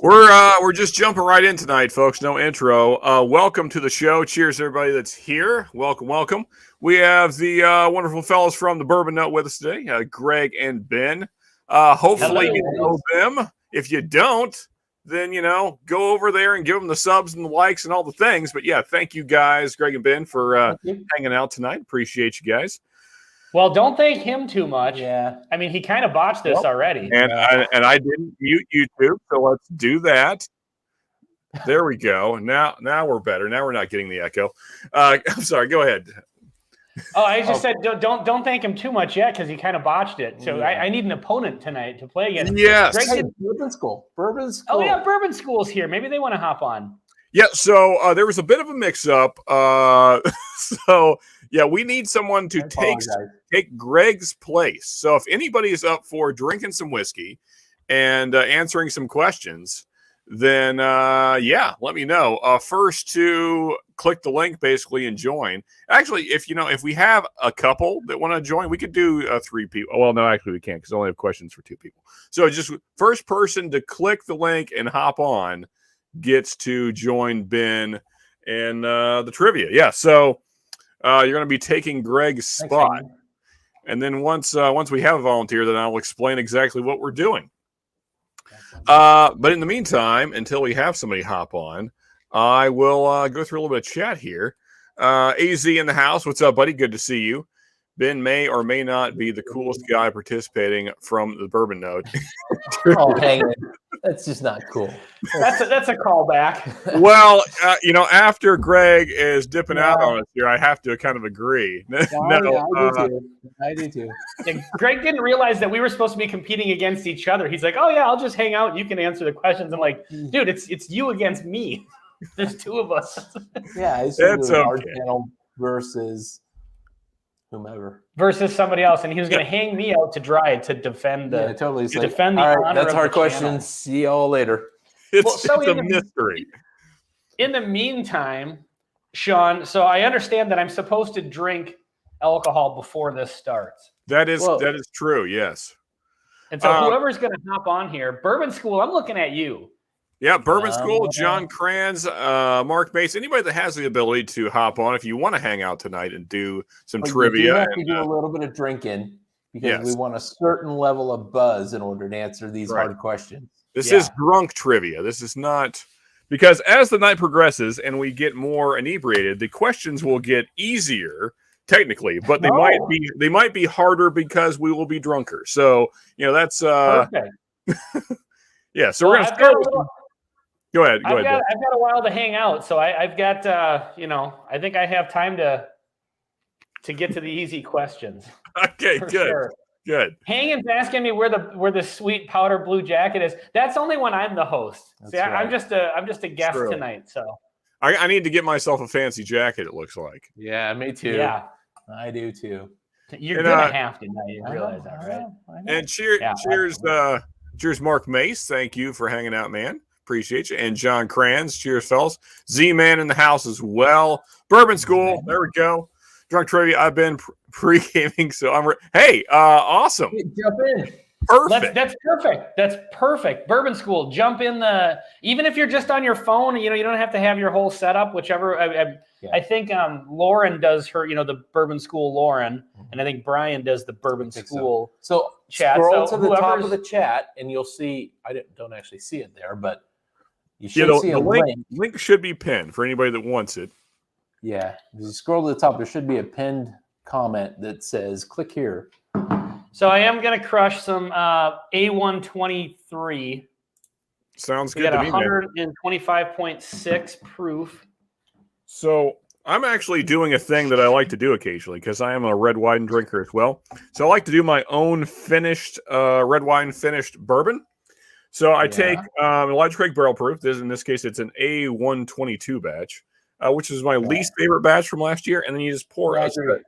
We're just jumping right in tonight, folks. No intro. Welcome to the show. Cheers, everybody that's here. Welcome. We have the wonderful fellows from the Bourbon Note with us today, Greg and Ben. Hopefully you know them. If you don't, then, go over there and give them the subs and the likes and all the things. But, yeah, thank you guys, Greg and Ben, for hanging out tonight. Appreciate you guys. Well, don't thank him too much. Yeah. I mean, he kind of botched this already. And I didn't mute YouTube, so let's do that. There we go. Now we're better. Now we're not getting the echo. I'm sorry. Go ahead. Oh, I just said don't thank him too much yet because he kind of botched it. So I need an opponent tonight to play against. Yes. Bourbon School. Oh, yeah. Bourbon School's here. Maybe they want to hop on. Yeah. So there was a bit of a mix-up. So, yeah, we need someone to take Greg's place. So if anybody is up for drinking some whiskey and answering some questions, then, let me know. First to click the link, basically, and join. Actually, if we have a couple that want to join, we could do 3 people. Well, no, actually we can't because I only have questions for 2 people. So just first person to click the link and hop on gets to join Ben and the trivia. Yeah, so you're going to be taking Greg's spot. Thanks, and then once we have a volunteer, then I'll explain exactly what we're doing. But in the meantime, until we have somebody hop on, I will go through a little bit of chat here. AZ in the house. What's up, buddy? Good to see you. Ben may or may not be the coolest guy participating from the Bourbon Note. Oh, hang it. That's just not cool. That's a callback. Well, after Greg is dipping out on us here, I have to kind of agree. I do too. Yeah, Greg didn't realize that we were supposed to be competing against each other. He's like, "Oh yeah, I'll just hang out. You can answer the questions." I'm like, "Dude, it's you against me. There's 2 of us." Yeah, it's our channel versus whomever. Versus somebody else, and he was going to hang me out to dry to defend the. Yeah, totally. To defend the honor that's of our the question. channel. See y'all later. It's a mystery. In the meantime, Sean, so I understand that I'm supposed to drink alcohol before this starts. That is true. Yes. And so whoever's going to hop on here, Bourbon School, I'm looking at you. Yeah, Bourbon School, John Kranz, Mark Mace, anybody that has the ability to hop on if you want to hang out tonight and do some trivia. We have to do a little bit of drinking because we want a certain level of buzz in order to answer these hard questions. This is drunk trivia. This is not because as the night progresses and we get more inebriated, the questions will get easier technically, but they might be harder because we will be drunker. So that's perfect. Yeah. So we're gonna start. Go ahead. I've got a while to hang out, so I've got I think I have time to get to the easy questions. Okay, good. Sure. Good. Hanging's asking me where the sweet powder blue jacket is. That's only when I'm the host. See, right. I'm just a guest tonight, so I need to get myself a fancy jacket. It looks like. Yeah, me too. Yeah, I do too. You're gonna have to now. You realize that, right? And cheers, Mark Mace. Thank you for hanging out, man. Appreciate you. And John Kranz. Cheers, fellas. Z-Man in the house as well. Bourbon School. There we go. Drunk trivia. I've been pre-gaming, so I'm awesome. Hey, jump in. Perfect. That's perfect. That's perfect. Bourbon School. Jump in even if you're just on your phone, you don't have to have your whole setup, whichever. I think Lauren does her, the Bourbon School Lauren, and I think Brian does the Bourbon School chat. Scroll to the top of the chat and you'll see, I don't actually see it there, but you should see a link. Link should be pinned for anybody that wants it. Yeah. If you scroll to the top, there should be a pinned comment that says, click here. So I am going to crush some A123. Sounds good to me, 125.6 proof. So I'm actually doing a thing that I like to do occasionally because I am a red wine drinker as well. So I like to do my own finished red wine finished bourbon. So I take Elijah Craig barrel proof. In this case, it's an A122 batch. Which is my least favorite batch from last year. And then you just pour just a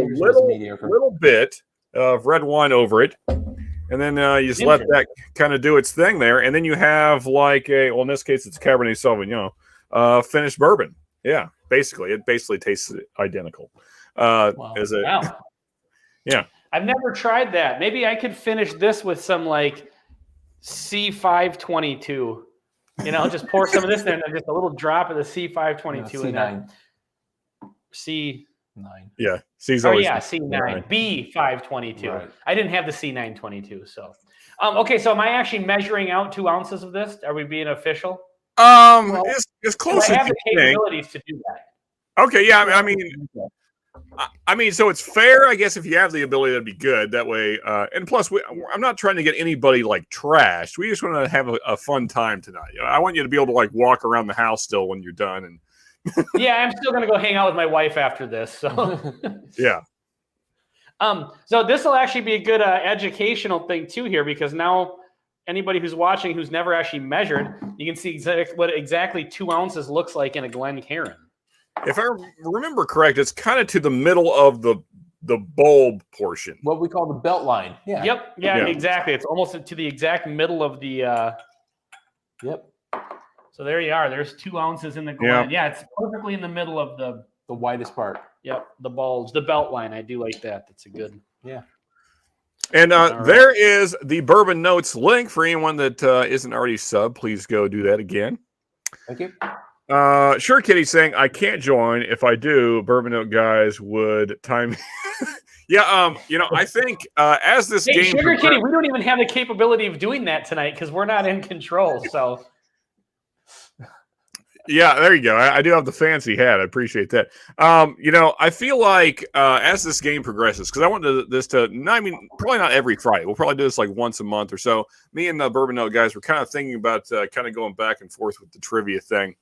little bit of red wine over it. And then you just let that kind of do its thing there. And then you have in this case, it's Cabernet Sauvignon, finished bourbon. Yeah, basically. It basically tastes identical. Yeah. I've never tried that. Maybe I could finish this with some C522. You know, just pour some of this there and then just a little drop of the C522 in there. C9. Yeah. C's always C9. B522. Right. I didn't have the C922. So, okay. So am I actually measuring out 2 ounces of this? Are we being official? It's close. I have the capabilities to do that. Okay. Yeah. I mean, so it's fair, I guess, if you have the ability, that'd be good. That way, and plus, I'm not trying to get anybody like trashed. We just want to have a fun time tonight. I want you to be able to like walk around the house still when you're done. And yeah, I'm still gonna go hang out with my wife after this. So yeah. So this will actually be a good educational thing too here, because now anybody who's watching who's never actually measured, you can see what exactly 2 ounces looks like in a Glencairn. If I remember correct, it's kind of to the middle of the bulb portion. What we call the belt line. Yeah. Yep. Yeah, exactly. It's almost to the exact middle of the Yep. So there you are. There's 2 ounces in the Glen. Yeah, it's perfectly in the middle of the widest part. Yep. The bulbs, the belt line. I do like that. That's a good. Yeah. And there is the Bourbon Notes link for anyone that isn't already subbed. Please go do that again. Thank you. Sure, Kitty's saying I can't join. If I do, Bourbon Note guys would time. Yeah, I think as this game, Sugar Kitty, we don't even have the capability of doing that tonight because we're not in control. So, yeah, there you go. I do have the fancy hat. I appreciate that. I feel like as this game progresses, because I want this to. Probably not every Friday. We'll probably do this like once a month or so. Me and the Bourbon Note guys were kind of thinking about kind of going back and forth with the trivia thing.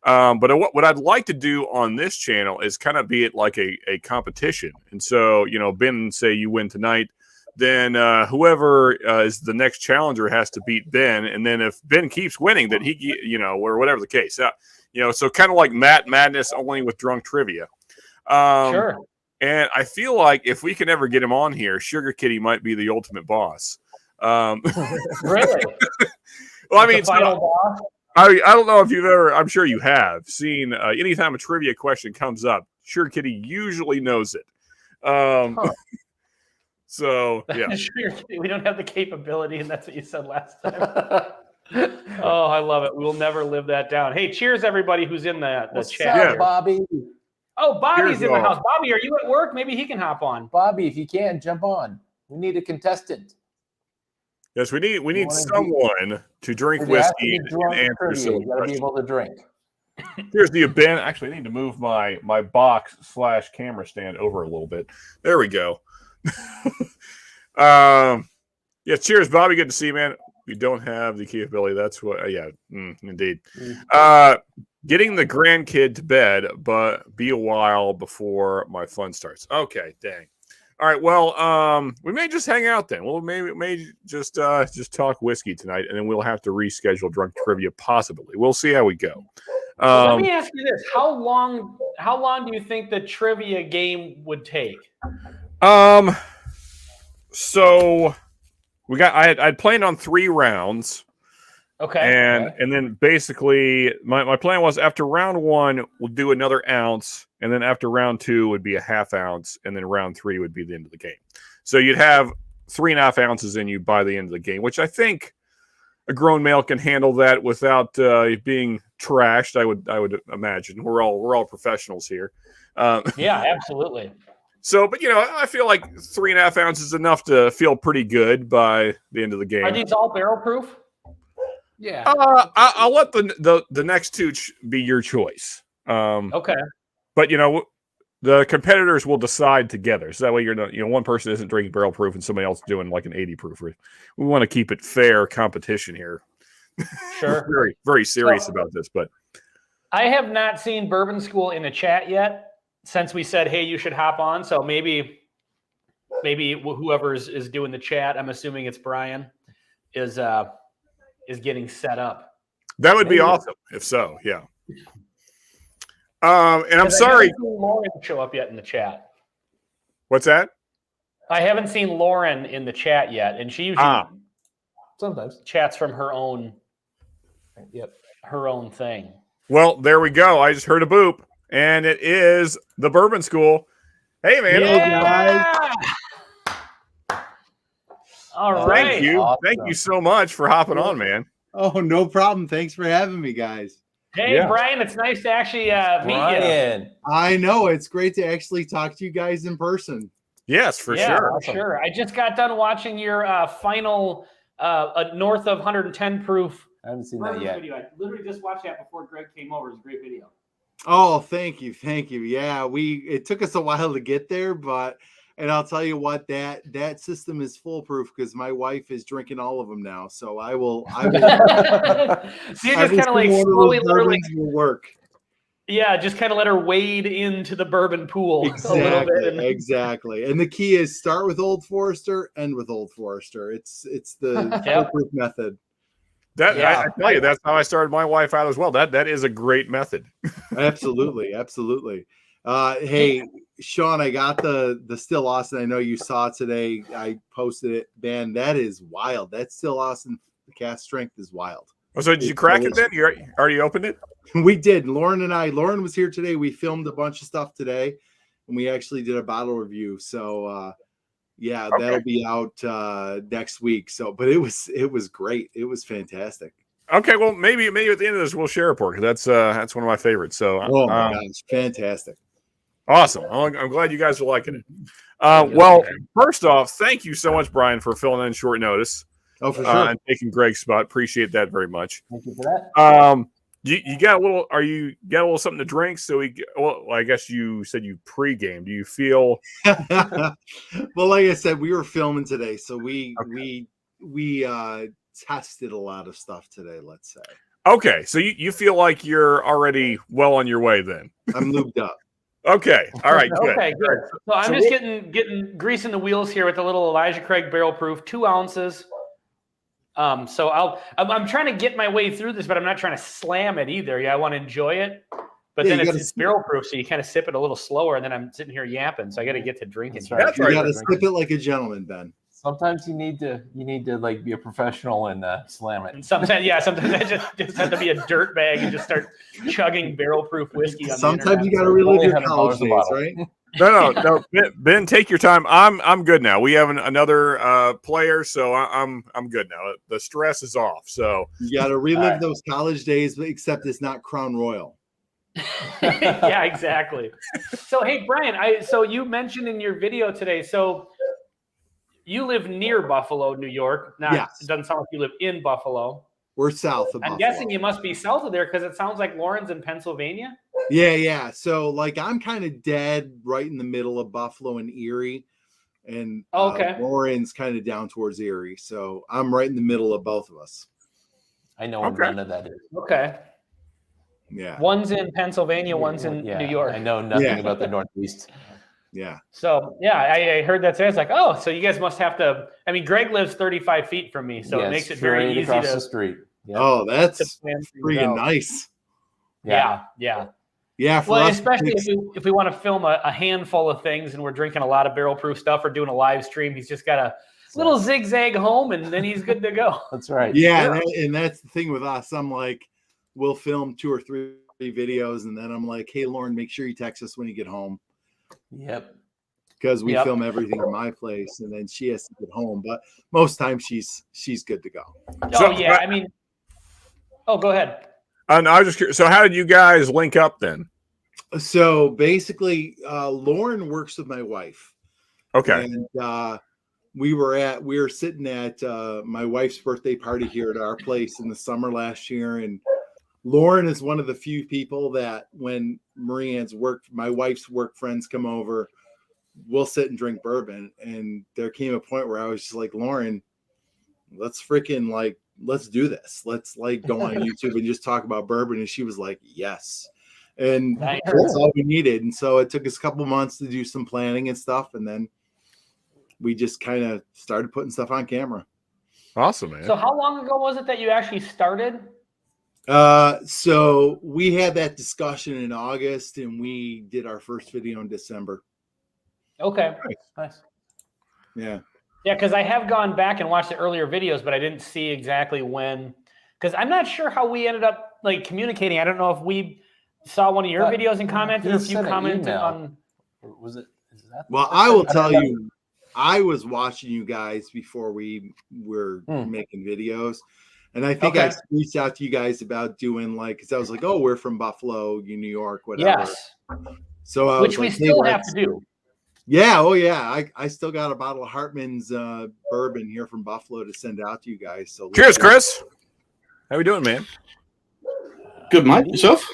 But what I'd like to do on this channel is kind of be it like a competition. And so, Ben, say you win tonight, then whoever is the next challenger has to beat Ben. And then if Ben keeps winning, then he, or whatever the case. So kind of like Matt Madness, only with drunk trivia. Sure. And I feel like if we can ever get him on here, Sugar Kitty might be the ultimate boss. Really? Well, I mean, it's not, boss? I don't know if you've ever, I'm sure you have, seen anytime a trivia question comes up, Sure Kitty usually knows it. So, yeah. We don't have the capability, and that's what you said last time. Oh, I love it. We'll never live that down. Hey, cheers, everybody who's in the chat. What's up, Bobby? Oh, Bobby's in the house. Bobby, are you at work? Maybe he can hop on. Bobby, if you can, jump on. We need a contestant. Yes, we need someone to drink whiskey and answer some questions. You gotta be able to drink. Here's the Ben. Actually, I need to move my box/camera stand over a little bit. There we go. Yeah, cheers, Bobby. Good to see you, man. We don't have the capability. That's what. Indeed. Getting the grandkid to bed, but be a while before my fun starts. Okay, dang. All right, well, we may just hang out then. Well, maybe just talk whiskey tonight, and then we'll have to reschedule drunk trivia possibly. We'll see how we go. Let me ask you this: How long do you think the trivia game would take? So I'd planned on 3 rounds. Okay. And then basically my plan was after round 1 we'll do another ounce, and then after round 2 would be a half ounce, and then round 3 would be the end of the game. So you'd have 3.5 ounces in you by the end of the game, which I think a grown male can handle that without being trashed. I would imagine we're all professionals here. Yeah, absolutely. So, but I feel like 3.5 ounces is enough to feel pretty good by the end of the game. Are these all barrel proof? Yeah. I'll let the next 2 be your choice. Okay. But the competitors will decide together, so that way you're not one person isn't drinking barrel proof and somebody else doing like an 80 proof. We want to keep it fair competition here. Sure. Very, very serious about this, but I have not seen Bourbon School in the chat yet since we said, hey, you should hop on. So maybe whoever is doing the chat, I'm assuming it's Brian, is getting set up. That would be awesome if so. Yeah. And I'm sorry. I haven't seen Lauren show up yet in the chat. What's that? I haven't seen Lauren in the chat yet, and she usually sometimes chats from her own. Yep, her own thing. Well, there we go. I just heard a boop, and it is the Bourbon School. Hey, man. Yeah! All right. Thank you. Awesome. Thank you so much for hopping on, man. Oh, no problem. Thanks for having me, guys. Hey, Yeah. Brian, it's nice to actually meet you. I know. It's great to actually talk to you guys in person. Yes, for sure. For sure. I just got done watching your final north of 110 proof. I haven't seen that yet. Video. I literally just watched that before Greg came over. It was a great video. Oh, thank you. Thank you. Yeah, it took us a while to get there, and I'll tell you what, that system is foolproof because my wife is drinking all of them now. So I will So you just kind of like slowly will work. Yeah, just kind of let her wade into the bourbon pool Exactly, a little bit. Exactly. And the key is start with Old Forester, end with Old Forester. It's the foolproof method. I tell you, that's how I started my wife out as well. That is a great method. Absolutely. Hey, Sean, I got the Still Austin. I know you saw it today. I posted it. Man, that is wild. That Still Austin cast strength is wild. Oh, so did you crack it then? You already opened it? We did. Lauren was here today. We filmed a bunch of stuff today, and we actually did a bottle review. So, that'll be out next week. So, but it was great. It was fantastic. Okay, well, maybe at the end of this we'll share a pour because that's one of my favorites. So, oh my gosh, fantastic! Awesome. I'm glad you guys are liking it. Well, first off, thank you so much, Brian, for filling in short notice. Oh, for sure. And taking Greg's spot. Appreciate that very much. Thank you for that. You got a little? You got a little something to drink? So I guess you said you pregame. Do you feel? Well, like I said, we were filming today, so we tested a lot of stuff today. Let's say. Okay, so you feel like you're already well on your way then? I'm lubed up. Okay, all right, good. Okay, good. So I'm just getting greasing the wheels here with a little Elijah Craig barrel proof, 2 ounces. So I'm trying to get my way through this, but I'm not trying to slam it either. Yeah, I want to enjoy it, but then it's barrel proof, so you kind of sip it a little slower, and then I'm sitting here yapping, so I got to get to drinking. That's right. You got to sip it like a gentleman, Ben. Sometimes you need to like be a professional and slam it. And sometimes I just have to be a dirt bag and just start chugging barrel proof whiskey. Sometimes you got to relive your college days, right? No, Ben, take your time. I'm good now. We have another player, so I'm good now. The stress is off. So you got to relive those college days, except it's not Crown Royal. Yeah, exactly. So hey, Brian, so you mentioned in your video today, so you live near Buffalo, New York. It doesn't sound like you live in Buffalo. We're south of Buffalo. I'm guessing you must be south of there because it sounds like Lauren's in Pennsylvania. Yeah. So like I'm kind of dead right in the middle of Buffalo and Erie. And Lauren's kind of down towards Erie. So I'm right in the middle of both of us. I know what none of that is. Okay. Yeah. One's in Pennsylvania, one's in New York. I know nothing about the Northeast. Yeah. So I heard that today. I was like, oh, so you guys must have to. I mean, Greg lives 35 feet from me, so it makes it very easy across the street. Yep. Oh, that's freaking nice. Yeah. Well, especially if we want to film a handful of things and we're drinking a lot of barrel proof stuff or doing a live stream, he's just got a little zigzag home and then he's good to go. That's right. Yeah. And that's the thing with us. I'm like, we'll film 2 or 3 videos and then I'm like, hey, Lauren, make sure you text us when you get home. Yep. Because we film everything at my place and then she has to get home. But most times she's good to go. Go ahead. And I was just curious. So how did you guys link up then? So basically, Lauren works with my wife. Okay. And we were sitting at my wife's birthday party here at our place in the summer last year. And Lauren is one of the few people that when Marianne's my wife's work friends come over, we'll sit and drink bourbon. And there came a point where I was just like, Lauren, let's do this. Let's go on YouTube and just talk about bourbon. And she was like, yes. And that's all we needed. And so it took us a couple months to do some planning and stuff. And then we just kind of started putting stuff on camera. Awesome, man. So how long ago was it that you actually started? So we had that discussion in August and we did our first video in December. Okay. Nice. Yeah. Yeah, because I have gone back and watched the earlier videos, but I didn't see exactly when. Because I'm not sure how we ended up communicating. I don't know if we saw one of your videos and commented, or if you commented on. Was it? Well, I will tell you. I was watching you guys before we were making videos. And I think I reached out to you guys about doing because I was like, oh, we're from Buffalo, New York, whatever. Yes. So which we still have to do. Yeah. Oh, yeah. I still got a bottle of Hartman's bourbon here from Buffalo to send out to you guys. So cheers, Chris. How we doing, man? Good, mate. Yourself?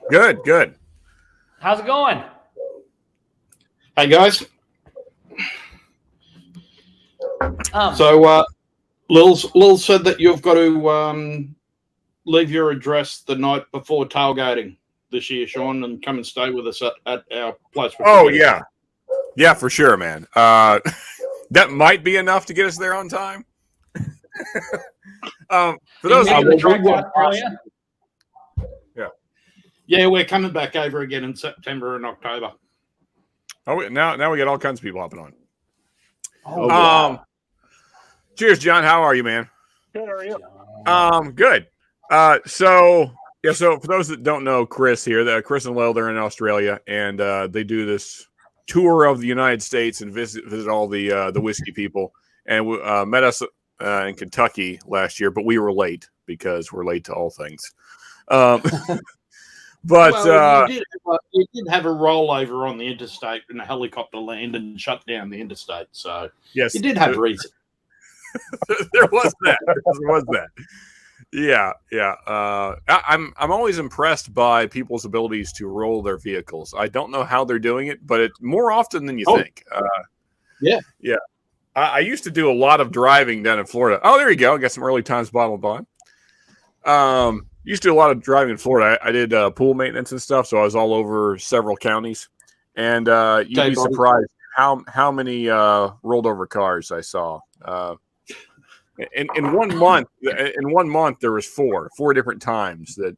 Good, good. How's it going? Hey, guys. So, Lil said that you've got to leave your address the night before tailgating this year, Sean, and come and stay with us at our place. Oh, yeah. Yeah, for sure, man. That might be enough to get us there on time. For those yeah, we're coming back over again in September and October. Oh, now we got all kinds of people hopping on. Oh, wow. Cheers, John. How are you, man? Good. How are you? Good. So for those that don't know, Chris here, Chris and Lil, they're in Australia, and they do this tour of the United States and visit all the whiskey people, and met us in Kentucky last year, but we were late because we're late to all things. But you did have a rollover on the interstate and a helicopter land and shut down the interstate. So yes, you did have reason. There was that. Yeah. I'm always impressed by people's abilities to roll their vehicles. I don't know how they're doing it, but it's more often than you think. Yeah. I used to do a lot of driving down in Florida. Oh, there you go. I got some early times bottle of bond. Used to do a lot of driving in Florida. I did pool maintenance and stuff, so I was all over several counties. And you'd be surprised how many rolled over cars I saw. In 1 month, there was four different times that.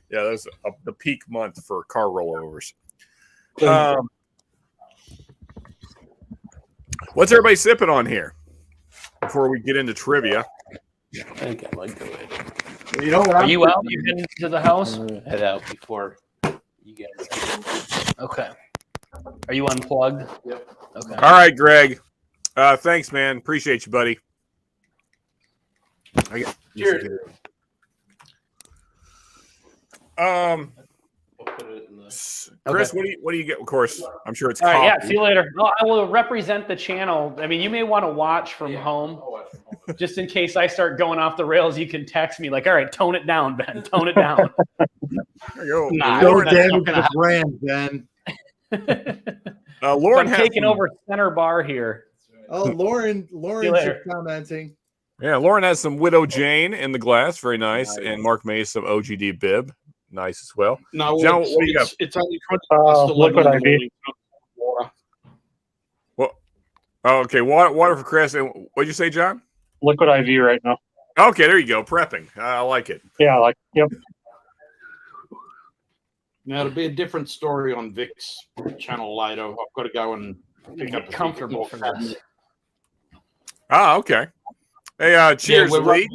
Yeah, that was the peak month for car rollovers. What's everybody sipping on here before we get into trivia? I think I might go ahead. You know what? Are you out? You heading to the house? Head out before you guys. Okay. Are you unplugged? Yep. Okay. All right, Greg. Thanks, man. Appreciate you, buddy. Cheers. Chris, what do you get? Of course, I'm sure it's all right. coffee. Yeah, see you later. No, I will represent the channel. I mean, you may want to watch from home, just in case I start going off the rails. You can text me like, "All right, tone it down, Ben. Tone it down." There you go. Don't damage the brand, Ben. Lauren I'm taking over center bar here. Oh, Lauren's just commenting. Yeah, Lauren has some Widow Jane in the glass, very nice, and Mark Mays some OGD bib, nice as well. No, John, what do you got? It's only 20 liquid IV. Well, okay, water for Chris. And what'd you say, John? Liquid IV right now. Okay, there you go. Prepping. I like it. Yeah, yep. Now, it'll be a different story on Vic's channel later. I've got to go and pick up comfortable for this. Okay. Hey, cheers, Lee.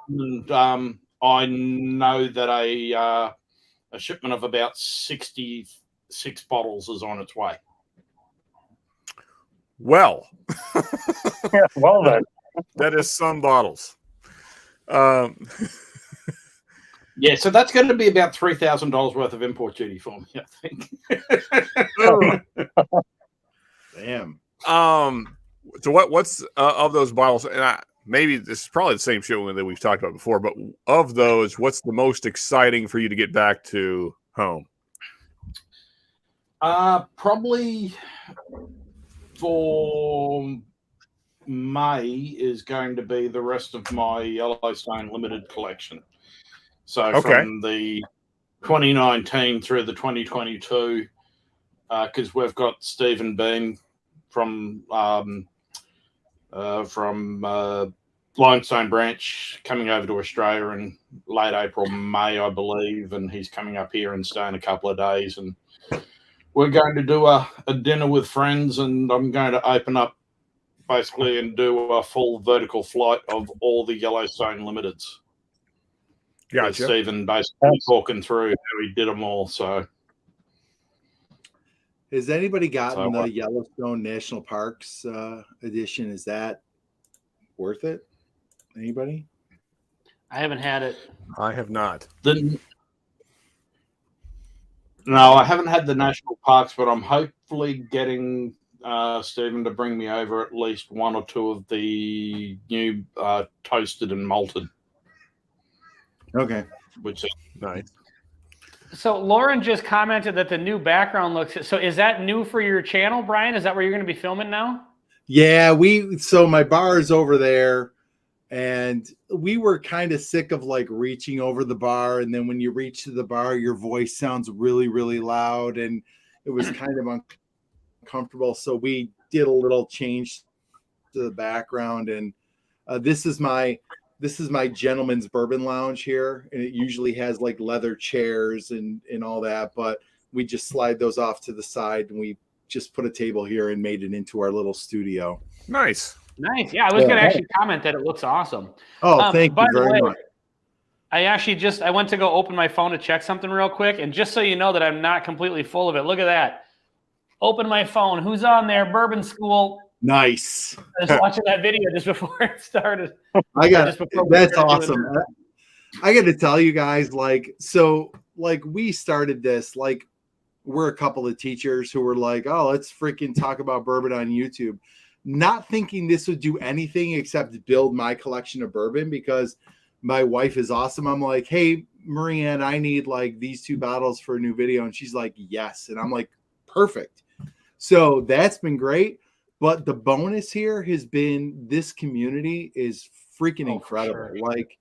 And, I know that a shipment of about 66 bottles is on its way. Well, Yeah, well then. that is some bottles. Yeah, so that's going to be about $3,000 worth of import duty for me, I think. Damn. So what's of those bottles? And maybe this is probably the same shit that we've talked about before. But of those, what's the most exciting for you to get back to home? Probably for May is going to be the rest of my Yellowstone Limited collection. So from the 2019 through the 2022, because we've got Stephen Beam from Limestone Branch coming over to Australia in late April, May, I believe, and he's coming up here and staying a couple of days. And we're going to do a dinner with friends, and I'm going to open up basically and do a full vertical flight of all the Yellowstone Limiteds. Gotcha. Stephen basically talking through how he did them all. So, Has anybody gotten the Yellowstone National Parks edition? Is that worth it? Anybody? I haven't had it. I have not. No, I haven't had the national parks, but I'm hopefully getting Stephen to bring me over at least one or two of the new toasted and malted. Okay. Which is nice. So Lauren just commented that the new background looks. So is that new for your channel, Brian? Is that where you're going to be filming now? Yeah, so my bar is over there, and we were kind of sick of like reaching over the bar, and then when you reach to the bar, your voice sounds really, really loud, and it was kind of uncomfortable. So we did a little change to the background, and this is my gentleman's bourbon lounge here, and it usually has like leather chairs and all that, but we just slide those off to the side, and we just put a table here and made it into our little studio. Nice. Yeah, I was going to actually comment that it looks awesome. Oh, thank you very much. I went to go open my phone to check something real quick, and just so you know that I'm not completely full of it, look at that. Open my phone. Who's on there? Bourbon School. Nice. I was watching that video just before it started. That's awesome. I got to tell you guys, we started this, we're a couple of teachers who were like, oh, let's freaking talk about bourbon on YouTube. Not thinking this would do anything except build my collection of bourbon, because my wife is awesome. I'm like, hey, Marianne, I need like these 2 bottles for a new video. And she's like, yes. And I'm like, perfect. So that's been great. But the bonus here has been this community is freaking incredible. Sure. Like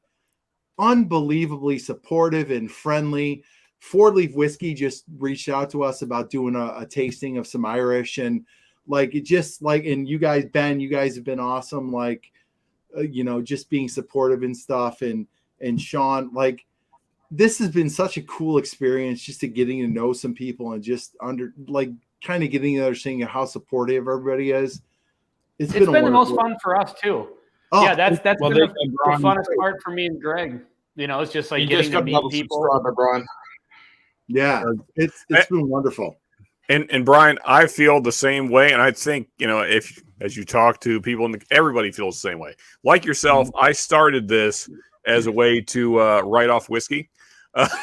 unbelievably supportive and friendly. 4 Leaf Whiskey just reached out to us about doing a tasting of some Irish, and and you guys, Ben, you guys have been awesome. Just being supportive and stuff. And Sean, this has been such a cool experience just to getting to know some people and just kind of getting there, seeing how supportive everybody is. It's been the most fun for us too. Oh, yeah, that's been the funnest part for me and Greg. It's just like getting to meet people. Brian. Yeah, it's been wonderful. And Brian, I feel the same way, and I think if as you talk to people, everybody feels the same way. Like yourself, I started this as a way to write off whiskey. Because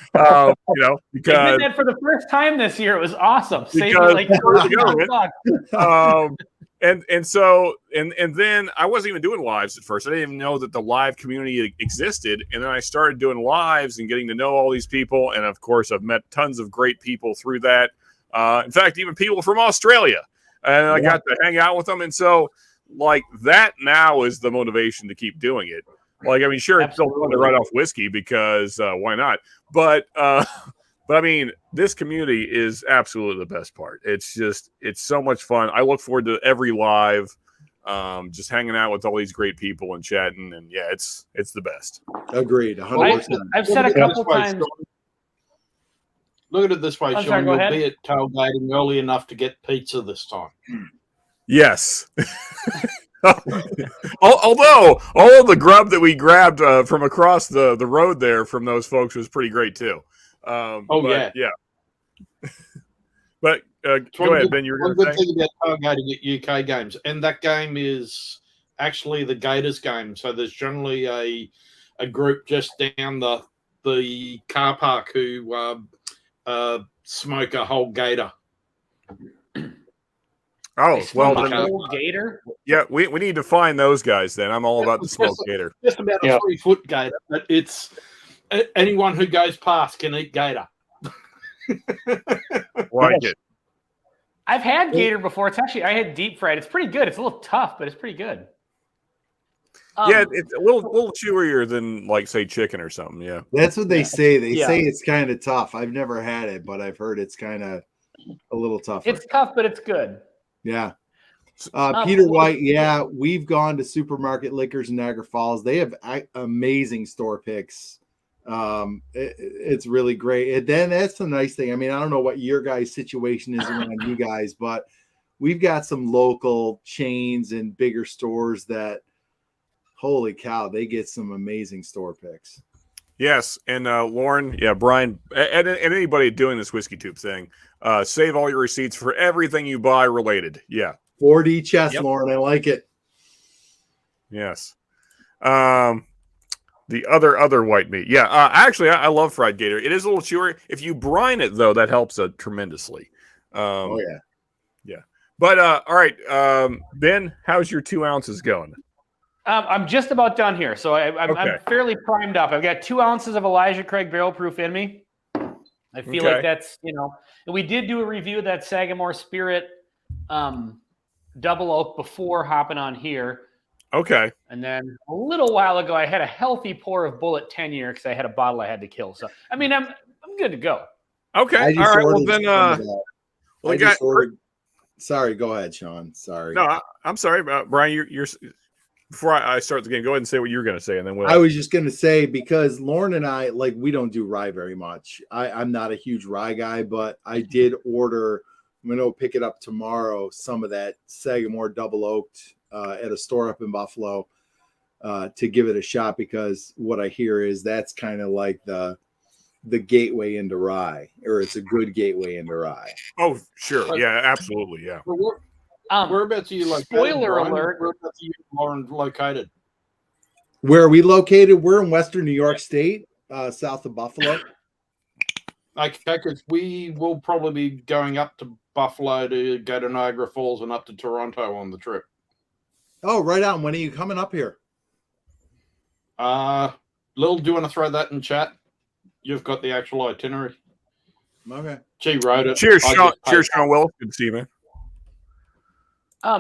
I did that for the first time this year. It was awesome. Saved me like and then I wasn't even doing lives at first. I didn't even know that the live community existed. And then I started doing lives and getting to know all these people. And of course, I've met tons of great people through that. In fact, even people from Australia. And I got to hang out with them. And so that now is the motivation to keep doing it. Sure, it's still fun to write off whiskey because why not? But I mean, this community is absolutely the best part. It's so much fun. I look forward to every live, just hanging out with all these great people and chatting. And yeah, it's the best. Agreed. 100%. I've said a couple times. Look at it this way, Sean. You'll be at tailgating early enough to get pizza this time. Yes. Although all of the grub that we grabbed from across the road there from those folks was pretty great too. Yeah. But go ahead, Ben. You were going to say. One good thing about tailgating at UK games, and that game is actually the Gators game. So there's generally a group just down the car park who smoke a whole gator. Oh, well, the gator. Yeah, we need to find those guys. Then I'm all about the smoked gator. Just about a 3-foot gator, but it's anyone who goes past can eat gator. Like it. I've had gator before. I had deep fried. It's pretty good. It's a little tough, but it's pretty good. Yeah, it's a little chewier than say chicken or something. Yeah, that's what they say. They say it's kind of tough. I've never had it, but I've heard it's kind of a little tougher. It's tough, but it's good. Yeah. Peter White, we've gone to Supermarket Liquors in Niagara Falls. They have amazing store picks. It's really great. And then that's the nice thing. I mean, I don't know what your guys' situation is around you guys, but we've got some local chains and bigger stores that, holy cow, they get some amazing store picks. Yes, and Lauren, Brian, and anybody doing this Whiskey Tube thing, save all your receipts for everything you buy related. Yeah. 4D chess, Lauren. I like it. Yes. The other white meat. Yeah. Actually, I love fried gator. It is a little chewier. If you brine it, though, that helps tremendously. Oh, yeah. Yeah. But, all right, Ben, how's your 2 ounces going? I'm just about done here. So I'm fairly primed up. I've got 2 ounces of Elijah Craig barrel proof in me. I feel like that's, and we did do a review of that Sagamore Spirit double oak before hopping on here. Okay. And then a little while ago, I had a healthy pour of Bullet 10-year because I had a bottle I had to kill. So, I mean, I'm good to go. Okay. All right. Well, then, I just ordered. Sorry, go ahead, Sean. Sorry. No, I'm sorry, Brian. You're before I start the game. Go ahead and say what you're going to say, and then I was just going to say, because Lauren and I, we don't do rye very much. I'm not a huge rye guy, but I did order. I'm going to pick it up tomorrow. Some of that Sagamore double oaked at a store up in Buffalo to give it a shot, because what I hear is that's kind of like the gateway into rye, or it's a good gateway into rye. Oh, sure. Yeah, absolutely. Yeah. Whereabouts are you located? Spoiler alert. Whereabouts are you, Lauren, located? Where are we located? We're in Western New York State, south of Buffalo. Okay, because we will probably be going up to Buffalo to go to Niagara Falls and up to Toronto on the trip. Oh, right on. When are you coming up here? Lil, do you want to throw that in chat? You've got the actual itinerary. Okay. She wrote it. Cheers, Sean. Cheers, Sean. Well, good to see you, man.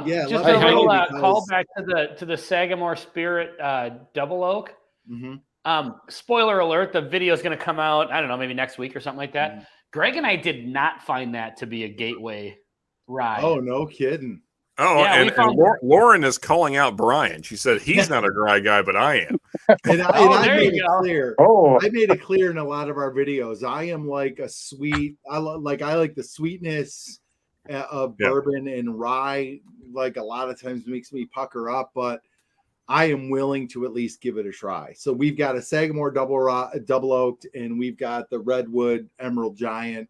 Just a little call back to the Sagamore Spirit double oak. Mm-hmm. Spoiler alert: the video is going to come out, I don't know, maybe next week or something like that. Mm-hmm. Greg and I did not find that to be a gateway rye. Oh, no kidding. Oh, yeah, and Lauren is calling out Brian. She said he's not a dry guy, but I am. And I made it clear. I made it clear in a lot of our videos. I am like a sweet. I like the sweetness of bourbon, and rye. Like a lot of times makes me pucker up, but I am willing to at least give it a try. So we've got a Sagamore double oaked, and we've got the Redwood Emerald Giant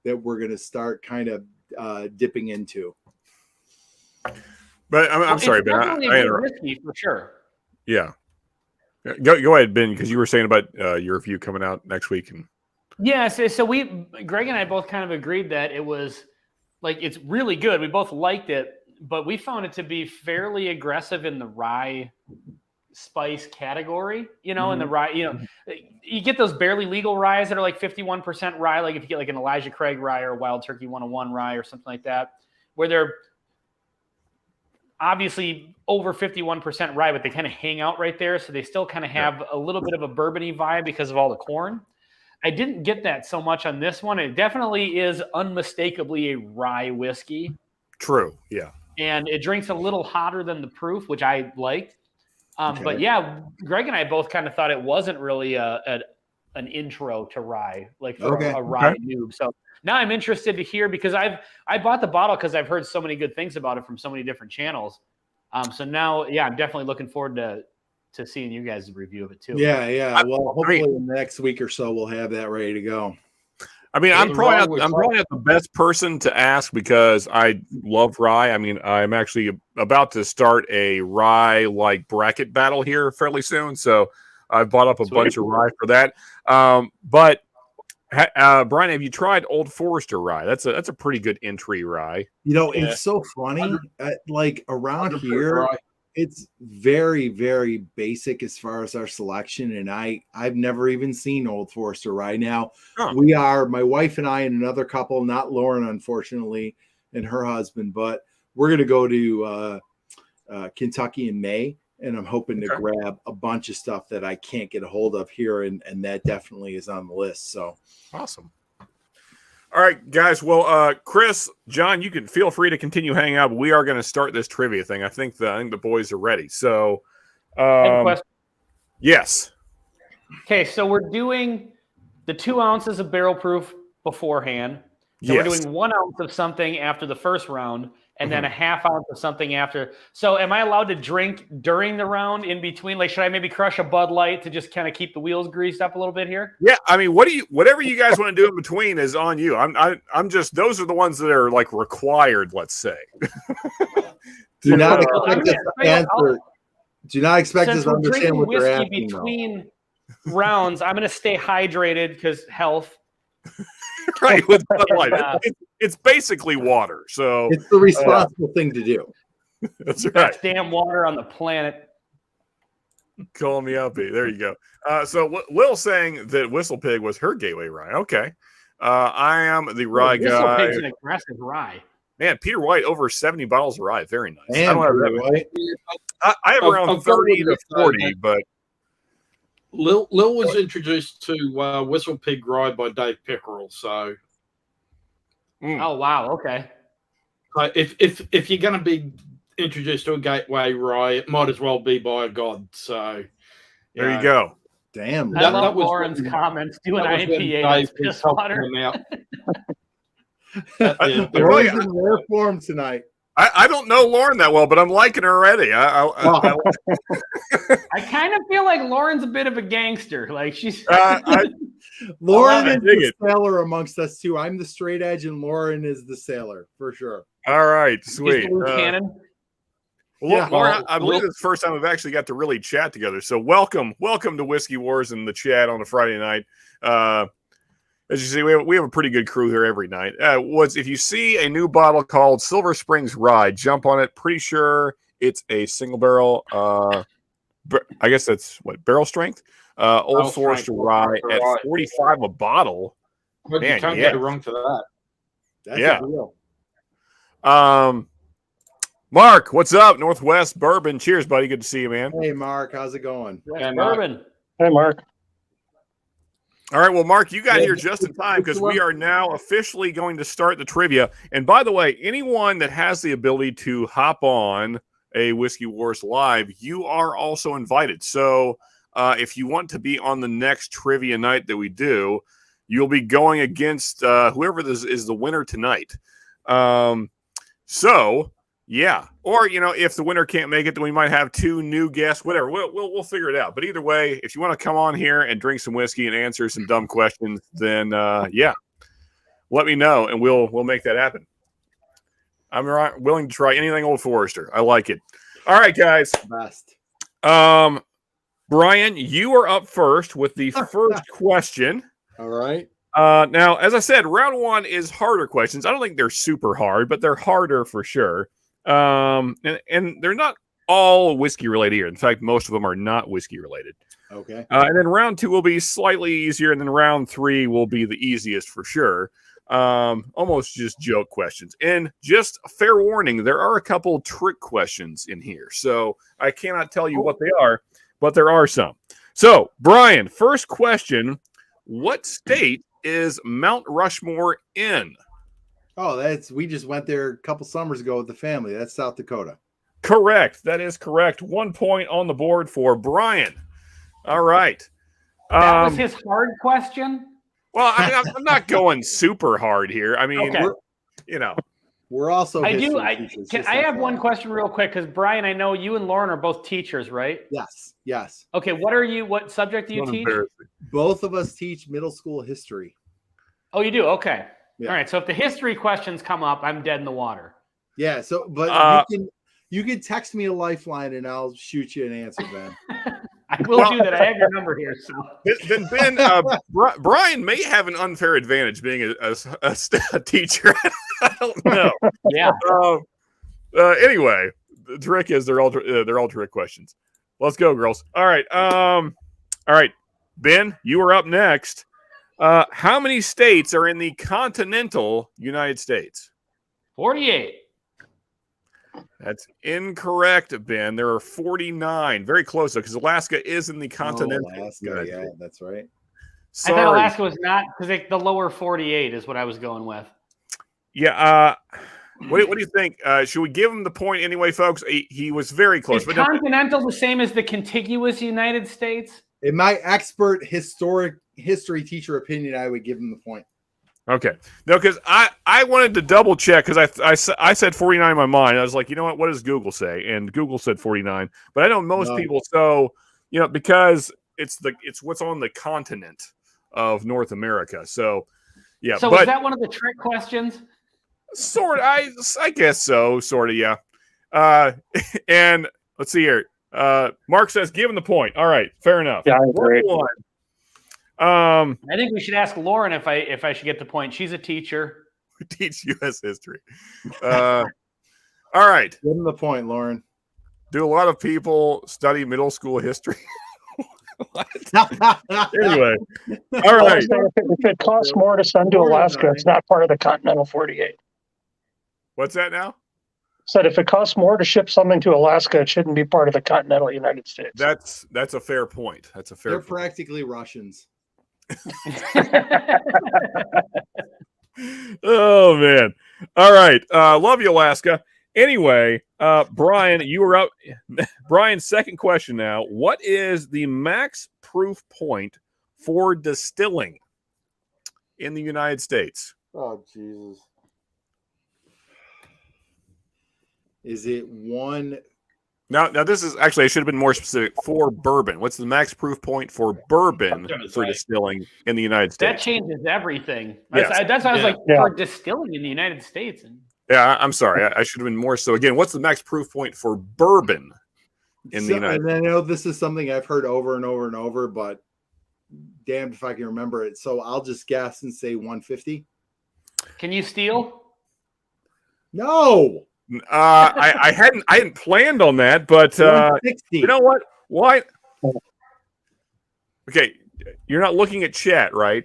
that we're going to start kind of dipping into. But I'm sorry, Ben. I risky for sure. Yeah. Go ahead, Ben, because you were saying about your review coming out next week. And so Greg and I both kind of agreed that it was it's really good. We both liked it, but we found it to be fairly aggressive in the rye spice category. In the rye, you get those barely legal ryes that are like 51% rye. Like if you get like an Elijah Craig rye or Wild Turkey 101 rye or something like that, where they're obviously over 51% rye, but they kind of hang out right there. So they still kind of have a little bit of a bourbony vibe because of all the corn. I didn't get that so much on this one. It definitely is unmistakably a rye whiskey. True. Yeah. And it drinks a little hotter than the proof, which I liked. But yeah, Greg and I both kind of thought it wasn't really an intro to rye, for a rye noob. So now I'm interested to hear, because I bought the bottle because I've heard so many good things about it from so many different channels. So now, I'm definitely looking forward to seeing you guys' review of it too. Yeah. Well, hopefully in the next week or so we'll have that ready to go. I mean, I'm probably not the best person to ask, because I love rye. I mean, I'm actually about to start a rye bracket battle here fairly soon, so I've bought up a bunch of rye for that. But Brian, have you tried Old Forester rye? That's a pretty good entry rye. It's so funny. Around here, it's very, very basic as far as our selection, and I've never even seen Old Forester rye. Now, we are, my wife and I and another couple, not Lauren, unfortunately, and her husband, but we're going to go to Kentucky in May, and I'm hoping to grab a bunch of stuff that I can't get a hold of here, and that definitely is on the list. So awesome. All right, guys. Well, Chris, John, you can feel free to continue hanging out. But we are going to start this trivia thing. I think the boys are ready. So, I have a question. Yes. Okay, so we're doing the 2 ounces of barrel proof beforehand. So we're doing 1 ounce of something after the first round, and then a half ounce of something after. So am I allowed to drink during the round in between? Like, should I maybe crush a Bud Light to just kind of keep the wheels greased up a little bit here? Yeah, I mean, whatever you guys want to do in between is on you. I'm just, those are the ones that are like required, let's say. Do not expect us to answer. Do not expect us to understand what they're asking. Between rounds, I'm going to stay hydrated because health. Right, with Bud Light. It's basically water. So it's the responsible thing to do. That's right. Best damn water on the planet. Call me up. There you go. So Lil saying that Whistle Pig was her gateway rye. Okay. I am the rye guy. Whistle Pig's an aggressive rye. Man, Peter White, over 70 bottles of rye. Very nice. Man, I have around 30 to 40, but Lil was introduced to Whistle Pig Rye by Dave Pickerel. So, oh wow, okay. If you're going to be introduced to a gateway rye, it might as well be by a god. So, there you go. Damn, I love Lauren's comments. Do an IPA. That's piss water. Lauren's in rare form tonight. I don't know Lauren that well, but I'm liking her already. I kind of feel like Lauren's a bit of a gangster. Like she's Lauren is the sailor amongst us too. I'm the straight edge, and Lauren is the sailor for sure. All right, sweet. Cannon. Well, Lauren, I believe it's the first time we've actually got to really chat together. So welcome to Whiskey Wars and the chat on a Friday night. As you see, we have a pretty good crew here every night. If you see a new bottle called Silver Springs Rye, jump on it. Pretty sure it's a single barrel. I guess that's what, barrel strength. Old Forester Rye at 45 a bottle. Well, you can't get it wrong for that. That's real. Mark, what's up? Northwest Bourbon. Cheers, buddy. Good to see you, man. Hey, Mark. How's it going? Bourbon. Hey, Mark. All right, well, Mark, you got here just in time because we are now officially going to start the trivia. And by the way, anyone that has the ability to hop on a Whiskey Wars live, you are also invited. So if you want to be on the next trivia night that we do, you'll be going against whoever this is the winner tonight. Yeah, or if the winner can't make it, then we might have two new guests. Whatever, we'll figure it out. But either way, if you want to come on here and drink some whiskey and answer some dumb questions, then let me know and we'll make that happen. I'm willing to try anything Old Forester. I like it. All right, guys. Best. Brian, you are up first with the first question. All right. Now, as I said, round one is harder questions. I don't think they're super hard, but they're harder for sure. And they're not all whiskey related here. In fact, most of them are not whiskey related. Okay. And then round two will be slightly easier, and then round three will be the easiest for sure. Almost just joke questions. And just fair warning, there are a couple trick questions in here. So I cannot tell you what they are, but there are some. So, Brian, first question, what state is Mount Rushmore in? Oh, we just went there a couple summers ago with the family. That's South Dakota. Correct. That is correct. 1 point on the board for Brian. All right. That was his hard question? Well, I mean, I'm not going super hard here. I mean, okay. We're also I have one question real quick because, Brian, I know you and Lauren are both teachers, right? Yes. Okay, what subject do you teach? Both of us teach middle school history. Oh, you do? Okay. Yeah. All right, so if the history questions come up, I'm dead in the water. Yeah, but you can text me a lifeline and I'll shoot you an answer, Ben. I will do that. I have your number here. So then Ben, Brian may have an unfair advantage being a teacher. I don't know. Yeah. Anyway, the trick is they're all trick questions. Let's go, girls. All right. All right, Ben, you are up next. How many states are in the continental United States? 48. That's incorrect, Ben. There are 49. Very close, though, because Alaska is in the continental. Alaska, yeah, that's right. Sorry. I thought Alaska was not, because the lower 48 is what I was going with. Yeah. What do you think? Should we give him the point anyway, folks? He was very close. Is continental the same as the contiguous United States? In my expert history teacher opinion, I would give him the point. Okay. No, because I wanted to double check because I said 49 in my mind. I was like, you know what does Google say? And Google said 49. But I know most people, so because it's what's on the continent of North America. So yeah. So was that one of the trick questions? Sort of, I guess so, sort of, yeah. And let's see here. Mark says, give him the point. All right, fair enough. Yeah, I agree. I think we should ask Lauren if I should get the point. She's a teacher. We teach U.S. history. All right. Give him the point, Lauren. Do a lot of people study middle school history? Anyway, all right. If it costs more to send to Alaska, it's not part of the continental 48. What's that now? Said if it costs more to ship something to Alaska, it shouldn't be part of the continental United States. That's a fair point. That's a fair They're point. practically Russians. Oh man. All right. Love you, Alaska. Anyway, Brian, you were up. Brian's second question now. What is the max proof point for distilling in the United States? Oh, Jesus. Is it one? Now this is actually, I should have been more specific for bourbon. What's the max proof point for bourbon for distilling in the United States? That changes everything. Yes. That's why I was like, for distilling in the United States. Yeah, I'm sorry. I should have been more. So again, what's the max proof point for bourbon in the United States? And I know this is something I've heard over and over and over, but damned if I can remember it. So I'll just guess and say 150. Can you steal? No. I hadn't planned on that, but you know what? Why? Okay, you're not looking at chat, right?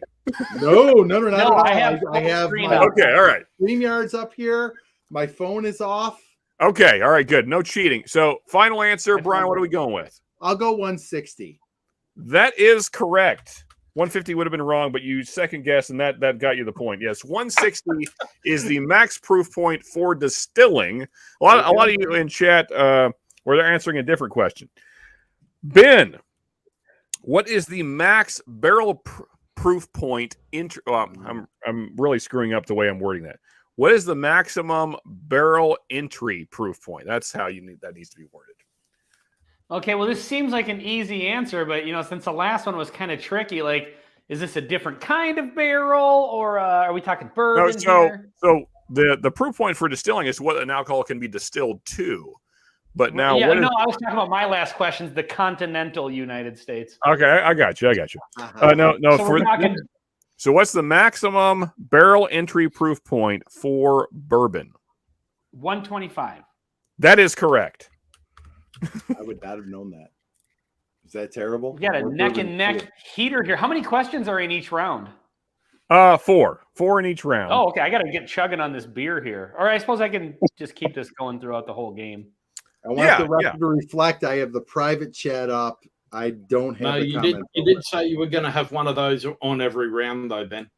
No. I have my okay, all right. StreamYard's up here. My phone is off. Okay, all right, good. No cheating. So, final answer, Brian. What are we going with? I'll go 160. That is correct. 150 would have been wrong, but you second guess, and that got you the point. Yes, 160 is the max proof point for distilling. A lot of you in chat where they're answering a different question. Ben, what is the max barrel proof point? I'm really screwing up the way I'm wording that. What is the maximum barrel entry proof point? That's how that needs to be worded. Okay, well, this seems like an easy answer, but since the last one was kind of tricky, like, is this a different kind of barrel, or are we talking bourbon here? So the proof point for distilling is what an alcohol can be distilled to. But now, I was talking about my last questions, the continental United States. Okay, I got you. So what's the maximum barrel entry proof point for bourbon? 125. That is correct. I would not have known that. Is that terrible? We got a neck and neck heater here. How many questions are in each round? 4 in each round. Oh, okay. I got to get chugging on this beer here. Or I suppose I can just keep this going throughout the whole game. I want the record to reflect. I have the private chat up. I don't have the comment. You did say you were going to have one of those on every round, though, Ben.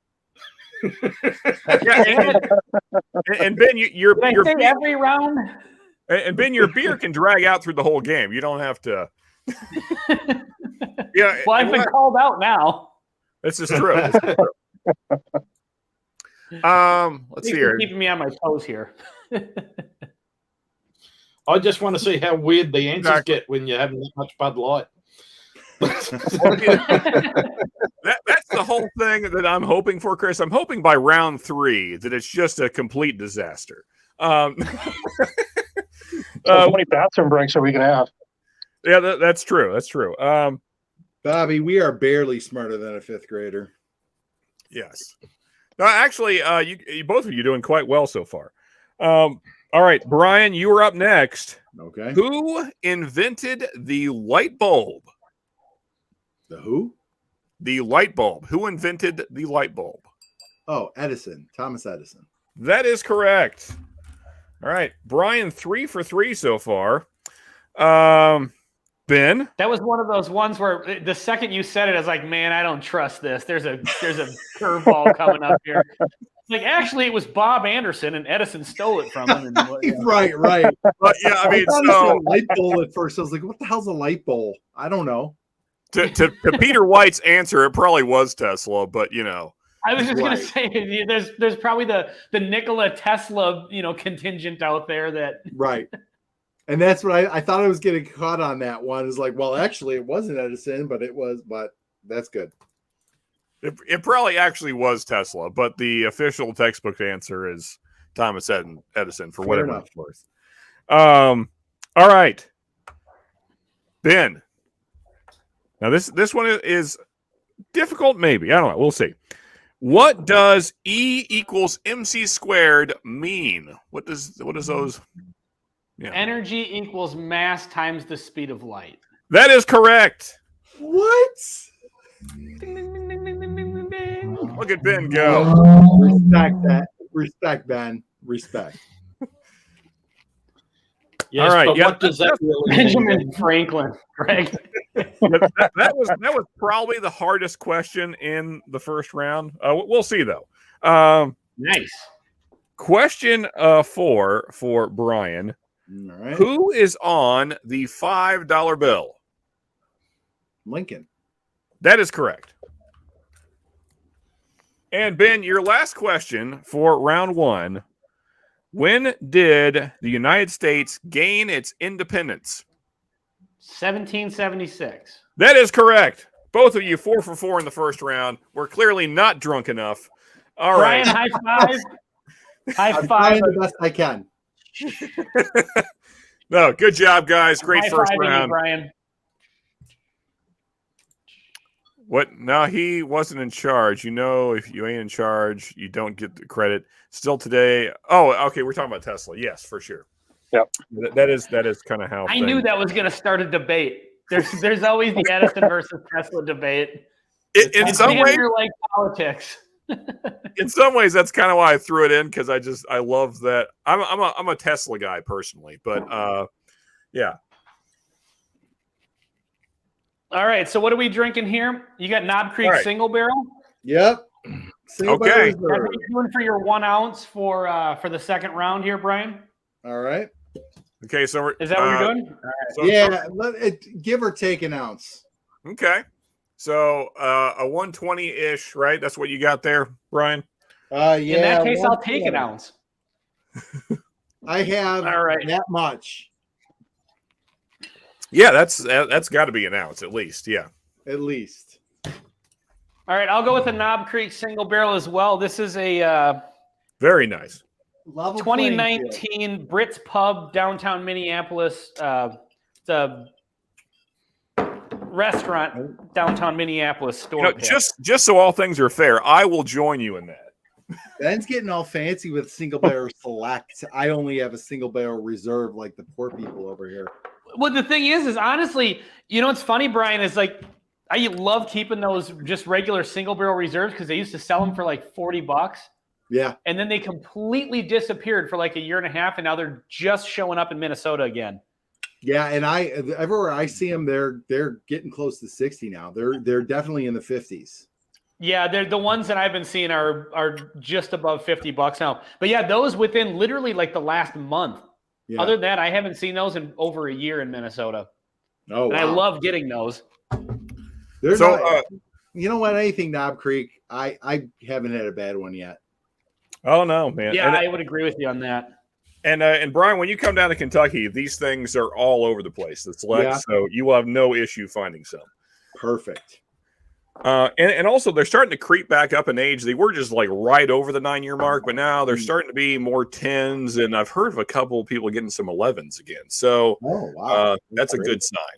And Ben, your every round. And Ben, your beer can drag out through the whole game. You don't have to. Yeah. Well, I've been called out now. This is true. Let's see here. Keeping me on my toes here. I just want to see how weird the answers get when you're having that much Bud Light. That's the whole thing that I'm hoping for, Chris. I'm hoping by round 3 that it's just a complete disaster. How many bathroom breaks are we going to have? Yeah, that's true. That's true. Bobby, we are barely smarter than a 5th grader. Yes. Actually, you both of you doing quite well so far. All right, Brian, you are up next. Okay. Who invented the light bulb? The who? The light bulb. Who invented the light bulb? Oh, Edison. Thomas Edison. That is correct. All right, Brian, 3 for 3 so far. Ben? That was one of those ones where the second you said it, I was like, man, I don't trust this. There's a curveball coming up here. Like, actually, it was Bob Anderson, and Edison stole it from him. Right. But yeah, I mean, so light bulb at first. I was like, what the hell's a light bulb? I don't know. To Peter White's answer, it probably was Tesla, but I was just gonna say there's probably the Nikola Tesla contingent out there that right. And that's what I thought I was getting caught on that one. Is like, well, actually, it wasn't Edison, but it was. But that's good. It probably actually was Tesla, but the official textbook answer is Thomas Edison for whatever it's worth. All right, Ben. Now this one is difficult, maybe. I don't know. We'll see. What does E equals MC squared mean? What does those? Yeah. Energy equals mass times the speed of light. That is correct. What? Ding, ding, ding, ding, ding, ding, ding, ding. Look at Ben go. Respect that. Respect, Ben. Respect. Yes, all right. But what does that really mean? Benjamin Franklin, Greg. that was probably the hardest question in the first round. We'll see though. Nice. Question 4 for Brian. All right. Who is on the $5 bill? Lincoln. That is correct. And Ben, your last question for round 1. When did the United States gain its independence? 1776. That is correct. Both of you 4 for 4 in the first round. We're clearly not drunk enough. All right. Brian, high five. High I'm five. trying the best I can. No, good job, guys. Great High first fiving you, round. Brian. What? No, he wasn't in charge. If you ain't in charge, you don't get the credit. Still today. Oh, okay. We're talking about Tesla. Yes, for sure. Yep. That is kind of how. I knew that was going to start a debate. There's always the Edison versus Tesla debate. In some ways, like politics. in some ways, that's kind of why I threw it in because I love that. I'm a Tesla guy personally, but yeah. All right, so what are we drinking here? You got Knob Creek Single Barrel. Yep. Okay. That's what you're doing for your 1 ounce for the second round here, Brian. All right. Okay, so is that what you're doing? So, yeah, give or take an ounce. Okay. So a 120-ish, right? That's what you got there, Brian? Yeah. In that case, I'll take an ounce. I have that much. Yeah, that's got to be an ounce at least. Yeah. At least. All right, I'll go with the Knob Creek Single Barrel as well. This is a very nice 2019 Brits Pub, downtown Minneapolis. It's a restaurant, downtown Minneapolis store. Just so all things are fair, I will join you in that. Ben's getting all fancy with single barrel select. I only have a single barrel reserve like the poor people over here. Well, the thing is honestly, what's funny, Brian, is like I love keeping those just regular single barrel reserves because they used to sell them for like $40. Yeah. And then they completely disappeared for like a year and a half, and now they're just showing up in Minnesota again. Yeah, and everywhere I see them, they're getting close to 60 now. They're definitely in the 50s. Yeah, they're the ones that I've been seeing are just above $50 now. But yeah, those within literally like the last month. Yeah. Other than that, I haven't seen those in over a year in Minnesota. Oh, and I love getting those. You know what? Anything Knob Creek, I haven't had a bad one yet. Oh no, man. Yeah, I would agree with you on that. And Brian, when you come down to Kentucky, these things are all over the place. The select, so you will have no issue finding some. Perfect. And also they're starting to creep back up in age. They were just like right over the 9-year mark, but now they're starting to be more 10s, and I've heard of a couple of people getting some 11s again. So that's a good sign.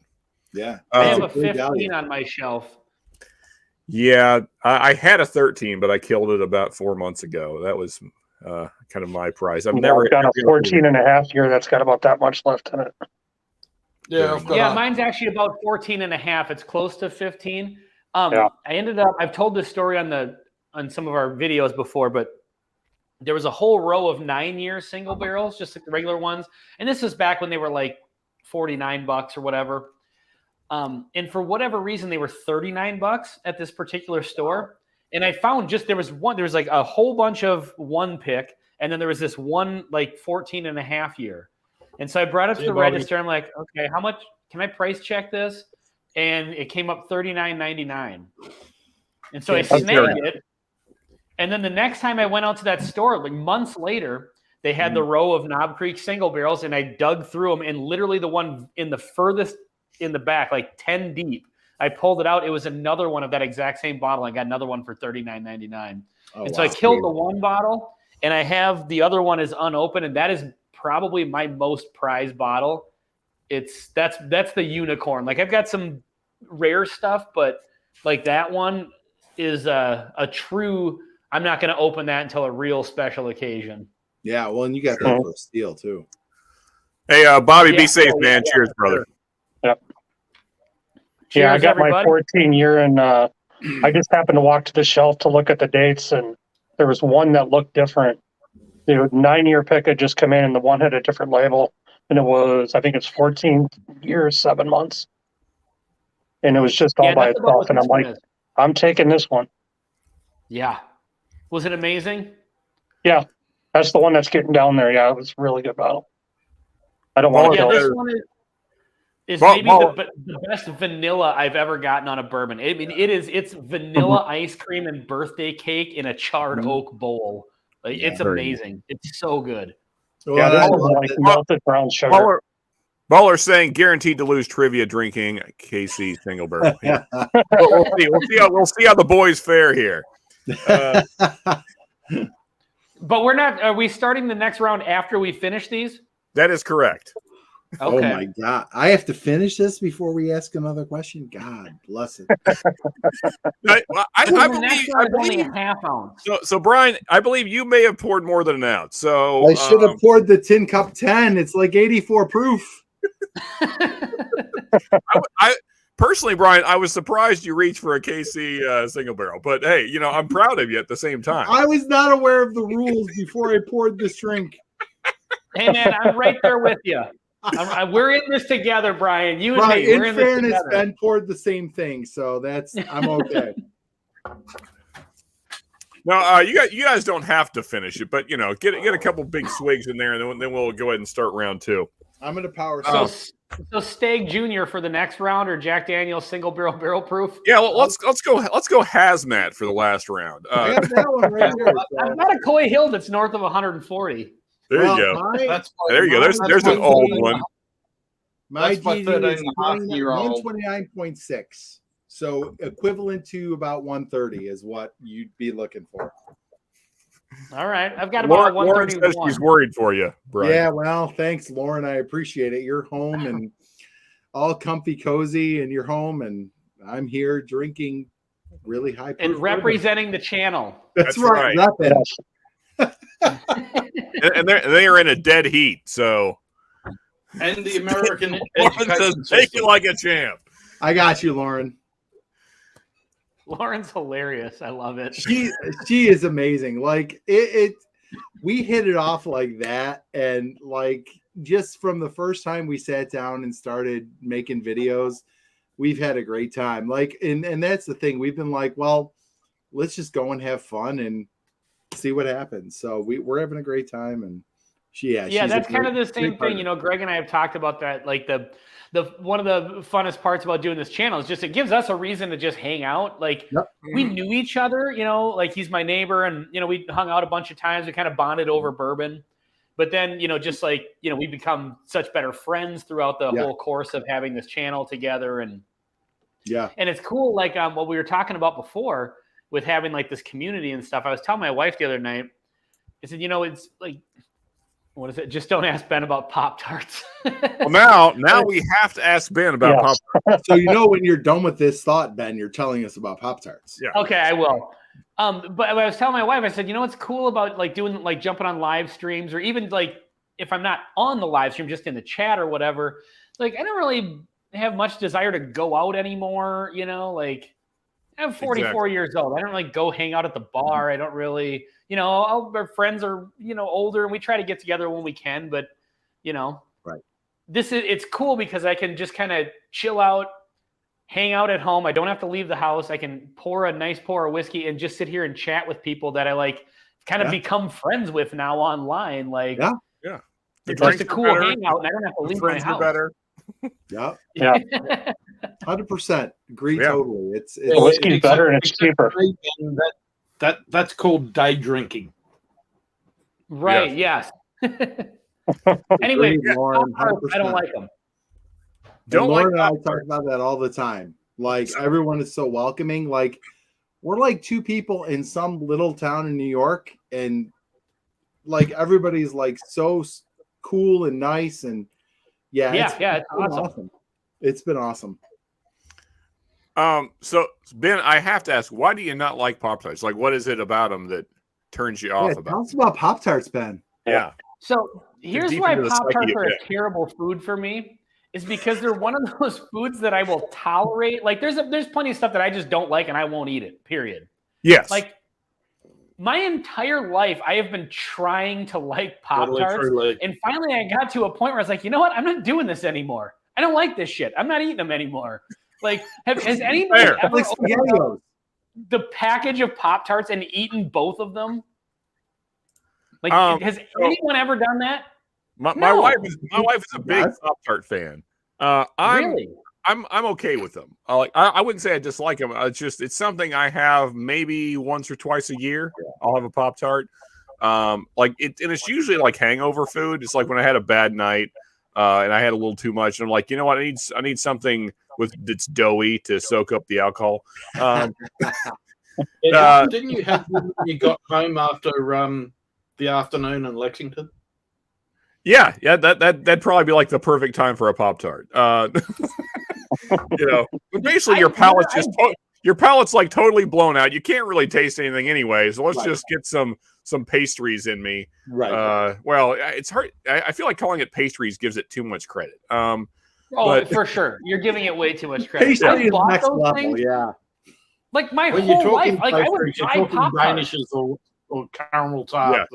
Yeah. I have a 15 on my shelf. Yeah, I had a 13, but I killed it about 4 months ago. That was kind of my price. I've never got a 14 and a half here that's got about that much left in it. Yeah, mine's actually about 14 and a half. It's close to 15. I ended up, I've told this story on some of our videos before, but there was a whole row of 9-year single barrels, just like the regular ones. And this was back when they were like $49 or whatever. And for whatever reason, they were $39 at this particular store. And I found there was like a whole bunch of one pick. And then there was this one like 14 and a half year. And so I brought it to the register. I'm like, okay, how much can I price check this? And it came up $39.99. And so I snagged it. And then the next time I went out to that store, like months later, they had the row of Knob Creek single barrels, and I dug through them, and literally the one in the furthest in the back, like 10 deep, I pulled it out. It was another one of that exact same bottle. I got another one for $39.99. So I killed the one bottle, and I have the other one is unopened, and that is probably my most prized bottle. That's the unicorn. Like I've got some rare stuff, but like that one is a true. I'm not going to open that until a real special occasion. Yeah, well, and you got that for steel too. Hey, Bobby, be safe, man. Cheers, brother. Yep. Cheers, I got everybody. my 14 year, and I just happened to walk to the shelf to look at the dates, and there was one that looked different. The 9-year pick had just come in, and the one had a different label, and it was, I think it's 14 years, 7 months, and it was just all by itself. And I'm like, I'm taking this one. Yeah. Was it amazing? Yeah, that's the one that's getting down there. Yeah, it was a really good bottle. I don't want to go. This one is maybe the best vanilla I've ever gotten on a bourbon. I mean, it's vanilla ice cream and birthday cake in a charred oak bowl. Like it's amazing. It's so good. Yeah, this is like melted brown sugar. Baller saying guaranteed to lose trivia drinking KC single barrel. Yeah. We'll see how the boys fare here. But we're not. Are we starting the next round after we finish these? That is correct. Okay. Oh my God! I have to finish this before we ask another question. God bless it. I believe only a half ounce. So Brian, I believe you may have poured more than an ounce. So I should have poured the tin cup 10. It's like 84 proof. I personally, Brian, I was surprised you reached for a KC single barrel, but hey, I'm proud of you at the same time. I was not aware of the rules before I poured this drink. Hey man, I'm right there with you. We're in this together, Brian. You and me. We're in fairness, this together. Ben poured the same thing, so I'm okay. No, you guys don't have to finish it, but get a couple big swigs in there, and then we'll go ahead and start round 2. I'm gonna power. So Stag Junior for the next round, or Jack Daniel's single barrel proof? Yeah, well, let's go hazmat for the last round. I got that one right here. I've got a Coy Hill that's north of 140. There you go. There you go. There's an old one. My GD is 129.6. So equivalent to about 130 is what you'd be looking for. All right. I've got about 131. Lauren says she's worried for you, Brian. Yeah, well, thanks, Lauren. I appreciate it. You're home and all comfy, cozy in your home, and I'm here drinking really high and representing the channel. That's right. And they are in a dead heat, so. And the American Lauren says, take it like a champ. I got you, Lauren. Lauren's hilarious. I love it. She is amazing. Like we hit it off like that, and like just from the first time we sat down and started making videos, we've had a great time. Like, and that's the thing. We've been like, well, let's just go and have fun and see what happens. So we're having a great time, and that's kind of the same thing. Greg and I have talked about that. Like the one of the funnest parts about doing this channel is just it gives us a reason to just hang out. Like we knew each other, like he's my neighbor, and we hung out a bunch of times. We kind of bonded over bourbon, but then just like we become such better friends throughout the whole course of having this channel together. And and it's cool. Like what we were talking about before with having like this community and stuff. I was telling my wife the other night. I said, it's like. What is it? Just don't ask Ben about Pop-Tarts. Well, now we have to ask Ben about Pop-Tarts. So when you're done with this thought, Ben, you're telling us about Pop-Tarts. Yeah. Okay, I will. But I was telling my wife, I said, what's cool about like doing like jumping on live streams, or even like if I'm not on the live stream, just in the chat or whatever. Like I don't really have much desire to go out anymore. Like I'm 44 years old. I don't really go hang out at the bar. I don't really. Our friends are, older, and we try to get together when we can, but, right. It's cool because I can just kind of chill out, hang out at home. I don't have to leave the house. I can pour a nice pour of whiskey and just sit here and chat with people that I like kind of become friends with now online. Like, yeah. It's just a cool hangout, and I don't have to leave my house. Better. Yeah. 100% agree totally. It's whiskey's better and it's cheaper. That's called day drinking. Right. Yes. Anyway, Lauren, I don't like them. Lauren and I talk about that all the time. Like everyone is so welcoming. Like we're like two people in some little town in New York, and like everybody's like so cool and nice, and it's awesome. It's been awesome. So Ben, I have to ask, why do you not like Pop-Tarts? Like, what is it about them that turns you off about? Tell us about Pop-Tarts, Ben. Yeah. So here's why Pop-Tarts are a terrible food for me. Is because they're one of those foods that I will tolerate. Like there's plenty of stuff that I just don't like and I won't eat it, period. Yes. Like my entire life, I have been trying to like Pop-Tarts. And finally I got to a point where I was like, you know what? I'm not doing this anymore. I don't like this shit. I'm not eating them anymore. Like, has anybody ever opened up the package of Pop-Tarts and eaten both of them? Like, has anyone ever done that? My wife is a big Pop-Tart fan. Really? I'm okay with them. I wouldn't say I dislike them. It's something I have maybe once or twice a year. I'll have a Pop-Tart. And it's usually like hangover food. It's like when I had a bad night and I had a little too much, and I'm like, you know what? I need something that's doughy to soak up the alcohol. Didn't you have when you got home after the afternoon in Lexington? Yeah, that'd probably be like the perfect time for a Pop-Tart. Basically your palate's like totally blown out. You can't really taste anything anyway, so let's just get some pastries in me. Right. Well, it's hard. I feel like calling it pastries gives it too much credit. For sure, you're giving it way too much credit. Pastry is bought next those level, things, yeah. Like my whole life, like I would buy Pop-Tarts. Or caramel tarts.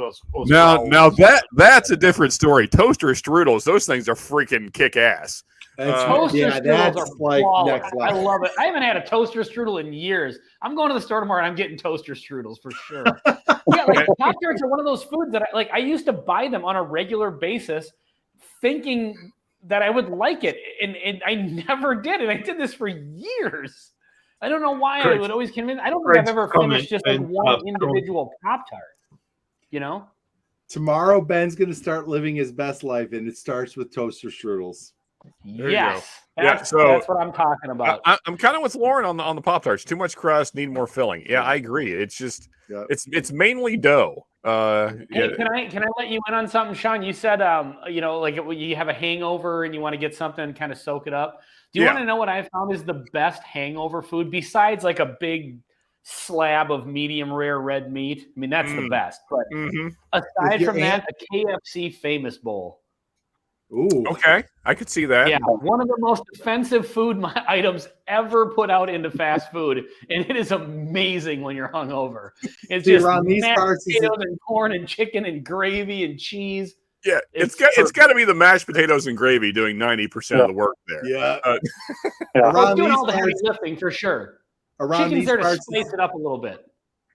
Yeah. Now that's a different story. Toaster strudels, those things are freaking kick ass. Toaster strudels are like next level. I love it. I haven't had a toaster strudel in years. I'm going to the store tomorrow and I'm getting toaster strudels for sure. Pop-Tarts are one of those foods that I used to buy them on a regular basis, thinking that I would like it, and I never did. And I did this for years. I don't know why I would always convince. I don't think I've ever finished just like one individual Pop-Tart. You know? Tomorrow, Ben's going to start living his best life, and it starts with toaster strudels. Yes. That's what I'm talking about. I'm kind of with Lauren on the Pop-Tarts. Too much crust, need more filling. Yeah, I agree. It's just it's mainly dough. Hey, can I let you in on something, Sean? You said like you have a hangover and you want to get something and kind of soak it up. Do you want to know what I found is the best hangover food besides like a big slab of medium rare red meat? I mean, that's the best. But aside from that, a KFC Famous Bowl. Ooh. Okay. I could see that. Yeah. One of the most offensive food items ever put out into fast food. And it is amazing when you're hungover. It's just mashed potatoes and corn and chicken and gravy and cheese. Yeah, it's got to be the mashed potatoes and gravy doing 90% of the work there. Yeah. We're doing all the heavy lifting for sure. Around Chicken's these there parts, to spice it up a little bit.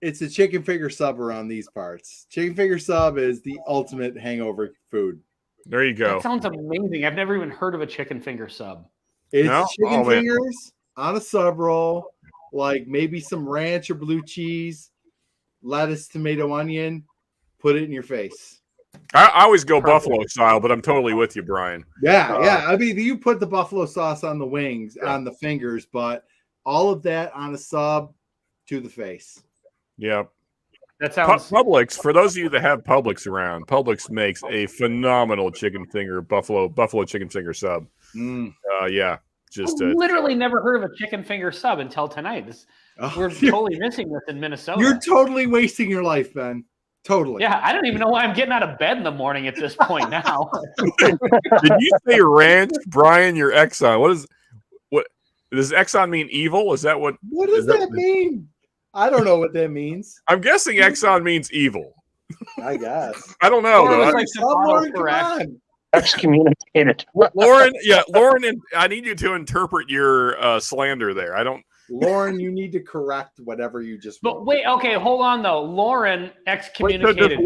It's a chicken finger sub around these parts. Chicken finger sub is the ultimate hangover food. There you go. That sounds amazing. I've never even heard of a chicken finger sub. It's chicken fingers on a sub roll, like maybe some ranch or blue cheese, lettuce, tomato, onion. Put it in your face. I always go buffalo style, but I'm totally with you, Brian. Yeah. I mean, you put the buffalo sauce on the wings, on the fingers, but all of that on a sub to the face. Yeah. That sounds Publix. For those of you that have Publix around, Publix makes a phenomenal buffalo chicken finger sub. Just literally never heard of a chicken finger sub until tonight. We're totally missing this in Minnesota. You're totally wasting your life, Ben. Totally. Yeah, I don't even know why I'm getting out of bed in the morning at this point now. Did you say ranch, Brian? Your Exxon. What does Exxon mean? Evil? Is that what? What does that mean? I don't know what that means. I'm guessing Exxon means evil. I guess. I don't know. Excommunicated. Lauren, and I need you to interpret your slander there. I don't. Lauren, you need to correct whatever you just. But wait, okay, hold on though. Lauren excommunicated.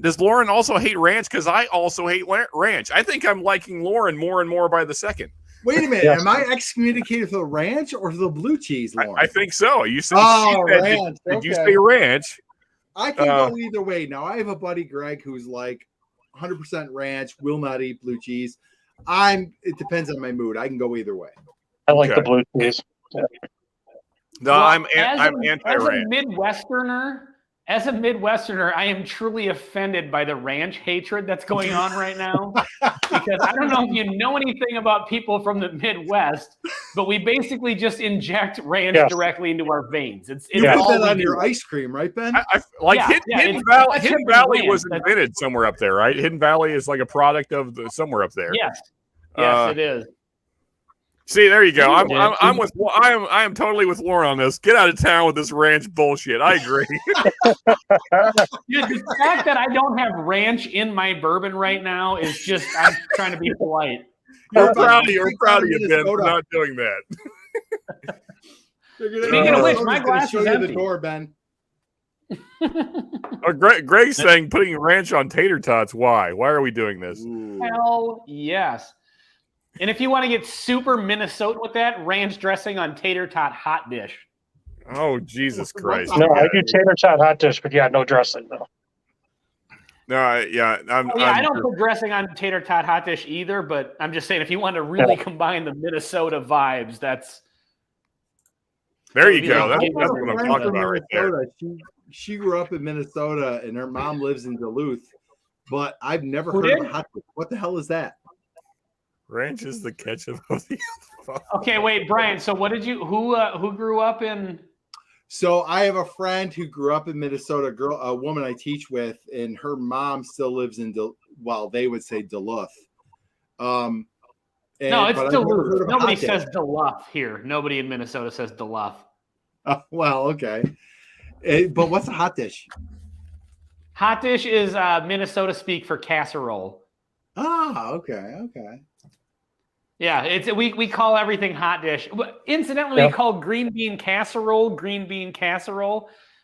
Does Lauren also hate ranch? Because I also hate ranch. I think I'm liking Lauren more and more by the second. Wait a minute. Am I excommunicated for the ranch or for the blue cheese, Lauren? I think so. You said ranch. Did you say ranch? I can go either way. Now, I have a buddy, Greg, who's like 100% ranch, will not eat blue cheese. It depends on my mood. I can go either way. I like the blue cheese. Yeah. No, well, I'm anti-ranch. As a Midwesterner, I am truly offended by the ranch hatred that's going on right now. Because I don't know if you know anything about people from the Midwest, but we basically just inject ranch directly into our veins. It's you put that on your ice cream, right, Ben? Hidden Valley was invented somewhere up there, right? Hidden Valley is like a product of somewhere up there. Yes, it is. See, there you go. I am totally with Lauren on this. Get out of town with this ranch bullshit. I agree. Dude, the fact that I don't have ranch in my bourbon right now is just, I'm trying to be polite. We're proud of you, Ben, for not doing that. Speaking of which, my glass is empty. The door, Ben. Greg's saying putting ranch on tater tots. Why? Why are we doing this? Hell yes. And if you want to get super Minnesota with that, ranch dressing on tater tot hot dish. Oh, Jesus Christ. No, I do tater tot hot dish, but no dressing, though. No, I don't put dressing on tater tot hot dish either, but I'm just saying if you want to really combine the Minnesota vibes, that's... There you go. That's what I'm talking about right there. She grew up in Minnesota, and her mom lives in Duluth, but I've never heard of hot dish. What the hell is that? Ranch is the ketchup of the Okay, wait, Brian. So what did you who grew up in? So I have a friend who grew up in Minnesota, a woman I teach with, and her mom still lives in they would say Duluth. No, it's Duluth. Nobody says Duluth here. Nobody in Minnesota says Duluth. Well, okay. But what's a hot dish? Hot dish is Minnesota speak for casserole. Ah, okay. Yeah, we call everything hot dish. Incidentally, we call green bean casserole.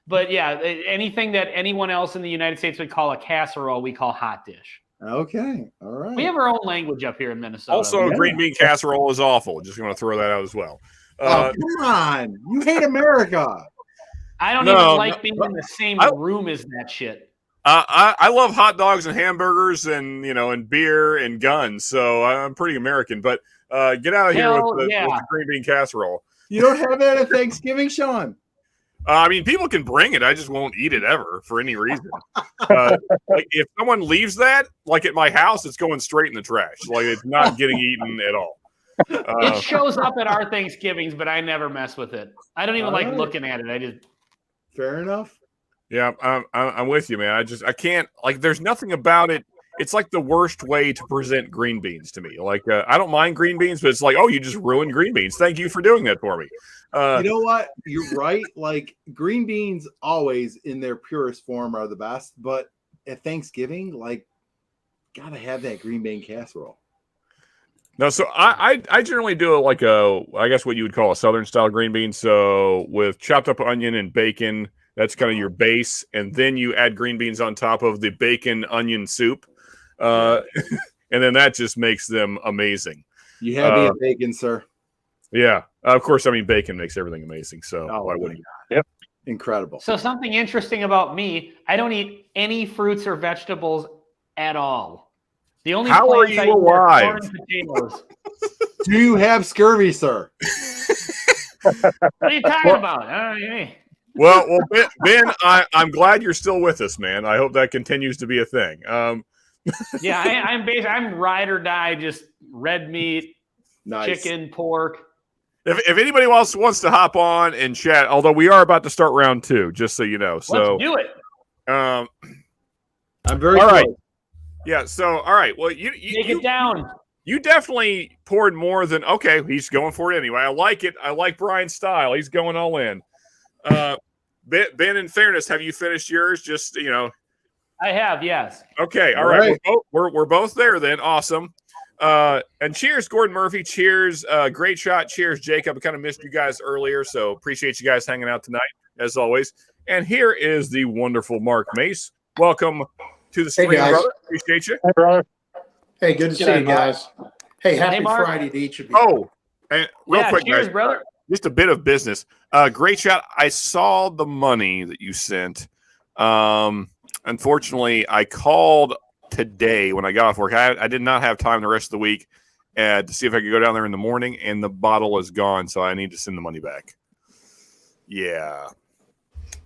But yeah, anything that anyone else in the United States would call a casserole, we call hot dish. Okay, all right. We have our own language up here in Minnesota. Also, green bean casserole is awful. Just going to throw that out as well. Come on, you hate America. I don't even like being in the same room as that shit. I love hot dogs and hamburgers and and beer and guns, so I'm pretty American. But get out of here with the green bean casserole. You don't have that at Thanksgiving, Sean? I mean, people can bring it. I just won't eat it ever for any reason. Like if someone leaves that, like at my house, it's going straight in the trash. Like it's not getting eaten at all. It shows up at our Thanksgivings, but I never mess with it. I don't even like looking at it. I just fair enough. Yeah, I'm with you, man. I can't, like, there's nothing about it. It's like the worst way to present green beans to me. Like, I don't mind green beans, but it's like, oh, you just ruined green beans. Thank you for doing that for me. You know what? You're right. Like, green beans always in their purest form are the best. But at Thanksgiving, like, gotta have that green bean casserole. No, so I generally do it like I guess what you would call a Southern style green bean. So with chopped up onion and bacon. That's kind of your base, and then you add green beans on top of the bacon onion soup, and then that just makes them amazing. You have me at bacon, sir. Yeah, of course. I mean, bacon makes everything amazing, so why wouldn't you? Yep, incredible. So something interesting about me: I don't eat any fruits or vegetables at all. The only how are you alive? Corn and potatoes. Do you have scurvy, sir? What are you talking about? Well, Ben, I'm glad you're still with us, man. I hope that continues to be a thing. Yeah, I'm ride or die, just red meat, chicken, pork. If anybody else wants to hop on and chat, although we are about to start round 2, just so you know. So let's do it. I'm very all right. Yeah. So all right. Well, you take it down. You definitely poured more than he's going for it anyway. I like it. I like Brian's style. He's going all in. Ben, in fairness, have you finished yours? Just I have, yes. Okay, all right. We're both there then. Awesome. And cheers, Gordon Murphy. Cheers, great shot. Cheers, Jacob. I kind of missed you guys earlier, so appreciate you guys hanging out tonight as always. And here is the wonderful Mark Mace. Welcome to the stream, brother. Appreciate you. Hey, brother. Hey, good to see you guys. Hey, happy Friday to each of you. Oh, and real quick, cheers, guys, brother. Just a bit of business. Great shot. I saw the money that you sent. Unfortunately, I called today when I got off work. I did not have time the rest of the week to see if I could go down there in the morning, and the bottle is gone, so I need to send the money back. Yeah.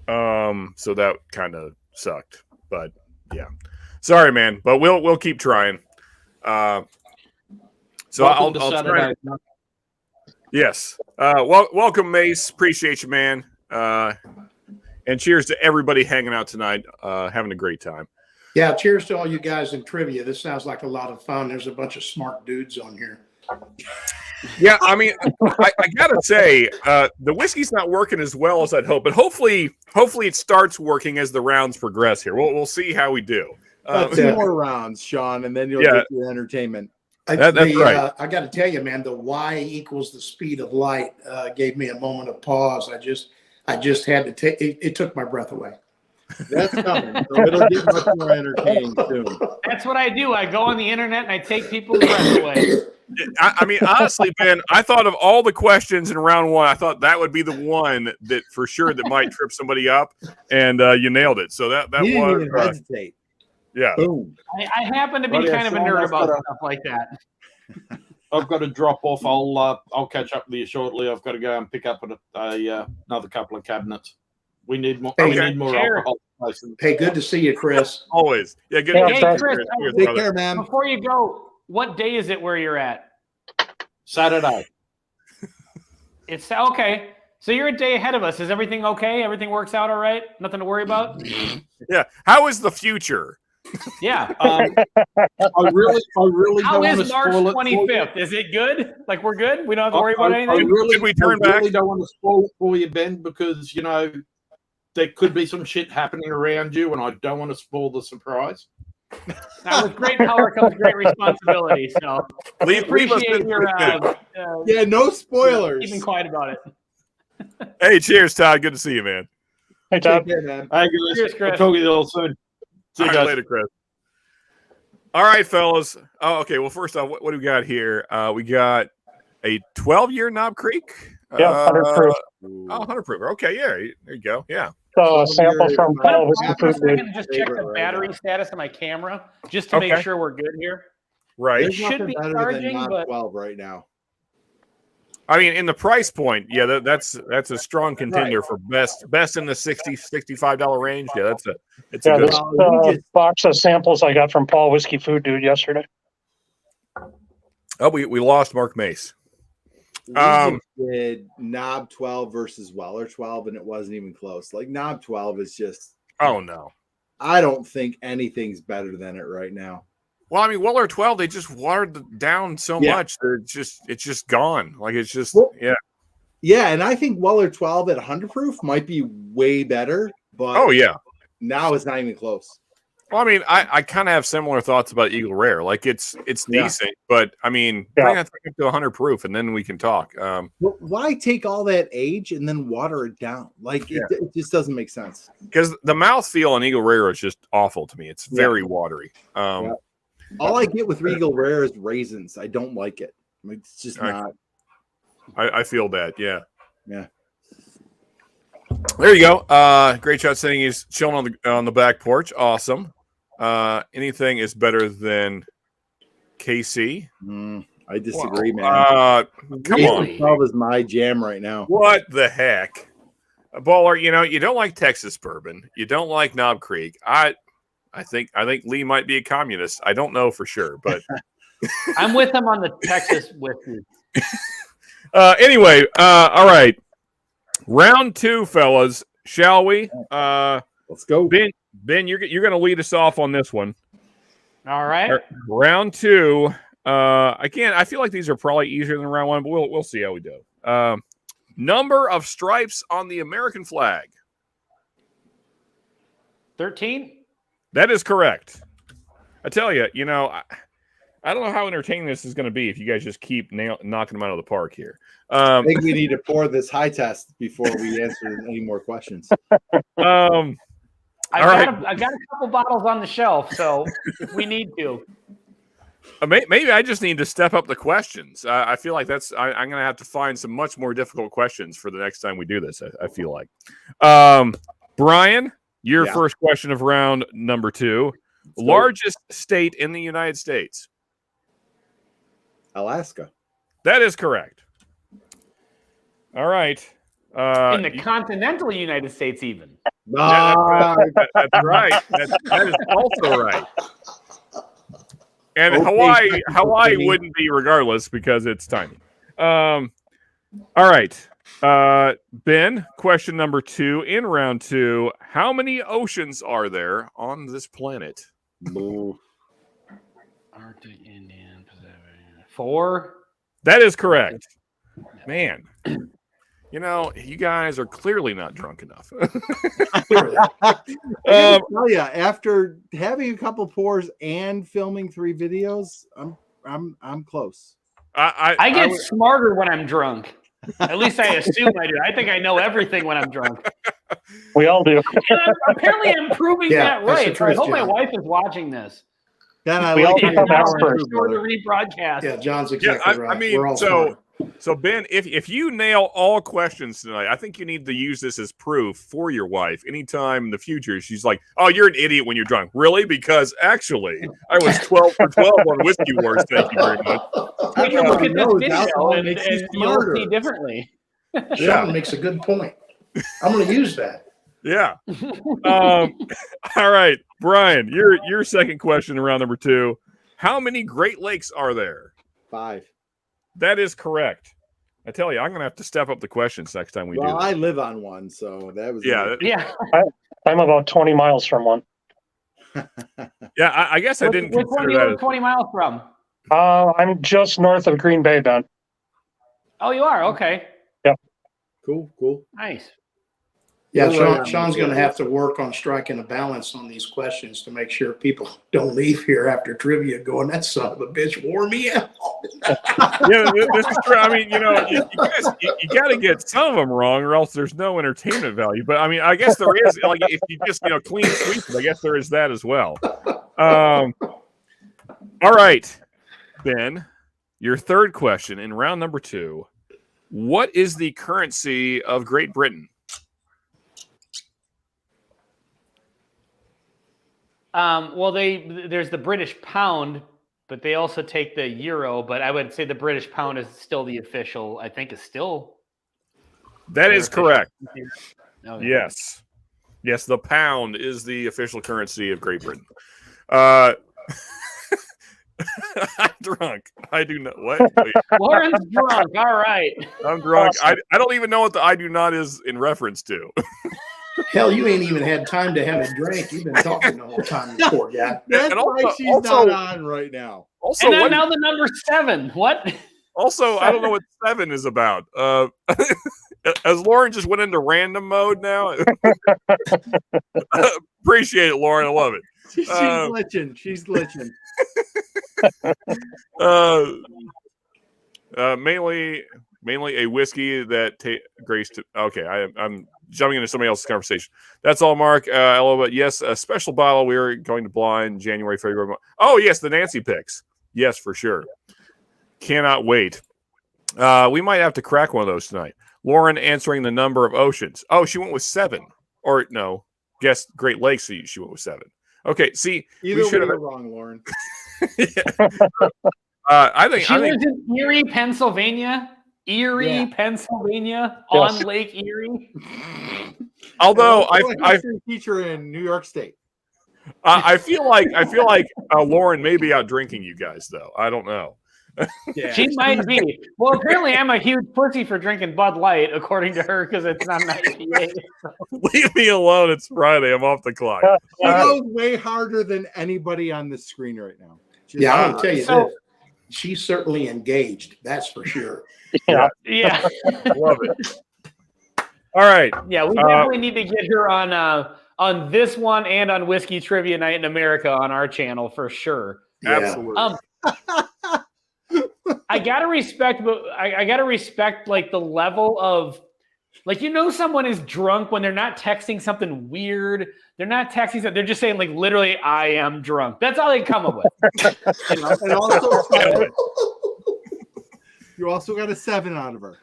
So that kind of sucked, but yeah. Sorry, man, but we'll keep trying. So I'll try. Yes. Welcome, Mace. Appreciate you, man. And cheers to everybody hanging out tonight, having a great time. Yeah, cheers to all you guys in trivia. This sounds like a lot of fun. There's a bunch of smart dudes on here. Yeah, I mean, I gotta say, the whiskey's not working as well as I'd hope, but hopefully it starts working as the rounds progress here. We'll see how we do. 2 more rounds, Sean, and then you'll get your entertainment. That's right. I got to tell you, man, the Y equals the speed of light gave me a moment of pause. I just had to take it. Took my breath away. That's coming. So it'll get much more entertaining soon. That's what I do. I go on the internet and I take people's breath away. I mean, honestly, Ben, I thought of all the questions in round one. I thought that would be the one that for sure that might trip somebody up, and you nailed it. So that you was didn't even hesitate. Yeah. Boom. I happen to be kind of a nerd about stuff like that. I've got to drop off. I'll catch up with you shortly. I've got to go and pick up another couple of cabinets. We need more. We need more alcohol. Hey, good to see you, Chris. Always. Yeah, good. Hey, Chris, take care, man. Before you go, what day is it where you're at? Saturday. It's okay. So you're a day ahead of us. Is everything okay? Everything works out all right? Nothing to worry about? Yeah. How is the future? Yeah. I really How don't is March 25th? Is it good? Like we're good? We don't have to worry about anything? Did we turn back? I really don't want to spoil it for you, Ben, because there could be some shit happening around you, and I don't want to spoil the surprise. Now, with great power comes great responsibility. So we appreciate your no spoilers. Keeping quiet about it. Hey, cheers, Todd. Good to see you, man. Hey, Todd. Care, man. Hey, guys. Cheers, Chris. I'll talk to you all soon. See you guys later, Chris. All right, fellas. Oh, okay. Well, first off, what do we got here? We got a 12-year Knob Creek. Yeah, 100 proof. 100 proof. Okay, yeah. There you go. Yeah. So sample from Paul Whiskey Food I'm Dude. going to just check the battery status of my camera just to make sure we're good here. Right. There's should be better charging, than but 12 right now. I mean, in the price point, yeah, that's a strong contender for best in the $60-$65 range. Yeah, it's a good this box of samples I got from Paul Whiskey Food Dude yesterday. Oh, we lost Mark Mace. We did Knob 12 versus Weller 12, and it wasn't even close. Like Knob 12 is just. Oh no, I don't think anything's better than it right now. Well, I mean, Weller 12, they just watered it down so much that it's just gone. Like it's just Yeah, and I think Weller 12 at 100 proof might be way better, but now it's not even close. Well, I mean, I kind of have similar thoughts about Eagle Rare. Like it's decent, but I mean, bring that thing up to 100 proof, and then we can talk. Well, why take all that age and then water it down? Like it just doesn't make sense. Because the mouthfeel on Eagle Rare is just awful to me. It's very watery. All I get with Eagle Rare is raisins. I don't like it. It's just not. I feel that. Yeah. Yeah. There you go. Great shot saying he's chilling on the back porch. Awesome. Anything is better than KC. I disagree, man. Come on. 12 is my jam right now. What the heck? Baller, you don't like Texas bourbon. You don't like Knob Creek. I think Lee might be a communist. I don't know for sure, but I'm with him on the Texas whiskey. Anyway, all right. Round 2, fellas. Shall we? Let's go. Ben, you're going to lead us off on this one. All right. Round 2. Again, I feel like these are probably easier than round 1, but we'll see how we do. Number of stripes on the American flag. 13. That is correct. I tell you, I don't know how entertaining this is going to be if you guys just keep knocking them out of the park here. I think we need to pour this high test before we answer any more questions. I've got a couple bottles on the shelf, so we need to. Maybe I just need to step up the questions. I feel like I'm going to have to find some much more difficult questions for the next time we do this. I feel like. Brian, Your first question of round number 2. Largest state in the United States? Alaska. That is correct. All right. In the continental United States, even. That's right. That is also right. And Okay, Hawaii wouldn't be regardless because it's tiny. All right. Ben, question number 2 in round 2. How many oceans are there on this planet? Arctic, Indian, Pacific. 4. That is correct. Man, you know, you guys are clearly not drunk enough. I tell you, after having a couple pours and filming 3 videos, I'm close. I get smarter when I'm drunk. At least I assume I do. I think I know everything when I'm drunk. We all do. Apparently, I'm proving that right. So I hope my wife is watching this. Then I We all like become experts. Sure to rebroadcast. Yeah, John's exactly right. I mean, We're all so Ben, if you nail all questions tonight, I think you need to use this as proof for your wife. Anytime in the future, she's like, "Oh, you're an idiot when you're drunk." Really? Because actually, I was 12 for 12 on Whiskey Wars. Thank you very much. We can look at this video alcohol and makes you you'll smarter. see differently. Sean makes a good point. I'm going to use that. Yeah. All right, Brian, your second question in round number 2. How many Great Lakes are there? 5. That is correct. I tell you, I'm going to have to step up the questions next time we do. Well, That. I live on one, so that was Yeah. I'm about 20 miles from one. Yeah, I guess I didn't Which one consider do you that. live 20 miles from? I'm just north of Green Bay, Ben. Oh, you are? Okay. Cool. Nice. Yeah, Sean's going to have to work on striking a balance on these questions to make sure people don't leave here after trivia going, "That son of a bitch wore me out." Yeah, this is true. I mean, you know, you got to get some of them wrong, or else there's no entertainment value. But I mean, I guess there is. Like, if you just clean sweep it, I guess there is that as well. All right, Ben, your third question in round number 2. What is the currency of Great Britain? Well, there's the British pound, but they also take the euro. But I would say the British pound is still the official. I think is still. That is correct. Okay. Yes, the pound is the official currency of Great Britain. I'm drunk. I do not. What? Wait. Lauren's drunk. All right. I'm drunk. I don't even know what the "I do not" is in reference to. Hell, you ain't even had time to have a drink. You've been talking the whole time, you poor guy. That's why she's not on right now. Also, and then now the number 7. What? Also, I don't know what 7 is about. As Lauren just went into random mode now. Appreciate it, Lauren. I love it. She's glitching. She's glitching. Mainly a whiskey that Grace. Okay, I'm jumping into somebody else's conversation. That's all, Mark. Hello, but yes, a special bottle. We are going to blind January, February. Oh, yes, the Nancy picks. Yes, for sure. Cannot wait. We might have to crack one of those tonight. Lauren answering the number of oceans. Oh, she went with 7. Or no, guess Great Lakes. She went with 7. Okay, see, Either way, you're wrong, Lauren. I think she lives in Erie, Pennsylvania. Pennsylvania, on Lake Erie. Although I teacher in New York State. I feel like Lauren may be out drinking you guys, though. I don't know. Yeah, she might be. Well, apparently I'm a huge pussy for drinking Bud Light, according to her, because it's not an IPA. Leave me alone. It's Friday. I'm off the clock. She goes way harder than anybody on the screen right now. I'm gonna tell you this. She's certainly engaged. That's for sure. Yeah. Love it. All right. Yeah, we definitely need to get her on this one and on Whiskey Trivia Night in America on our channel for sure. Yeah. Absolutely. I gotta respect, but I gotta respect like the level of, like, someone is drunk when they're not texting something weird. They're not texting something. They're just saying, like, literally, "I am drunk." That's all they come up with. And also, you also got a 7 out of her.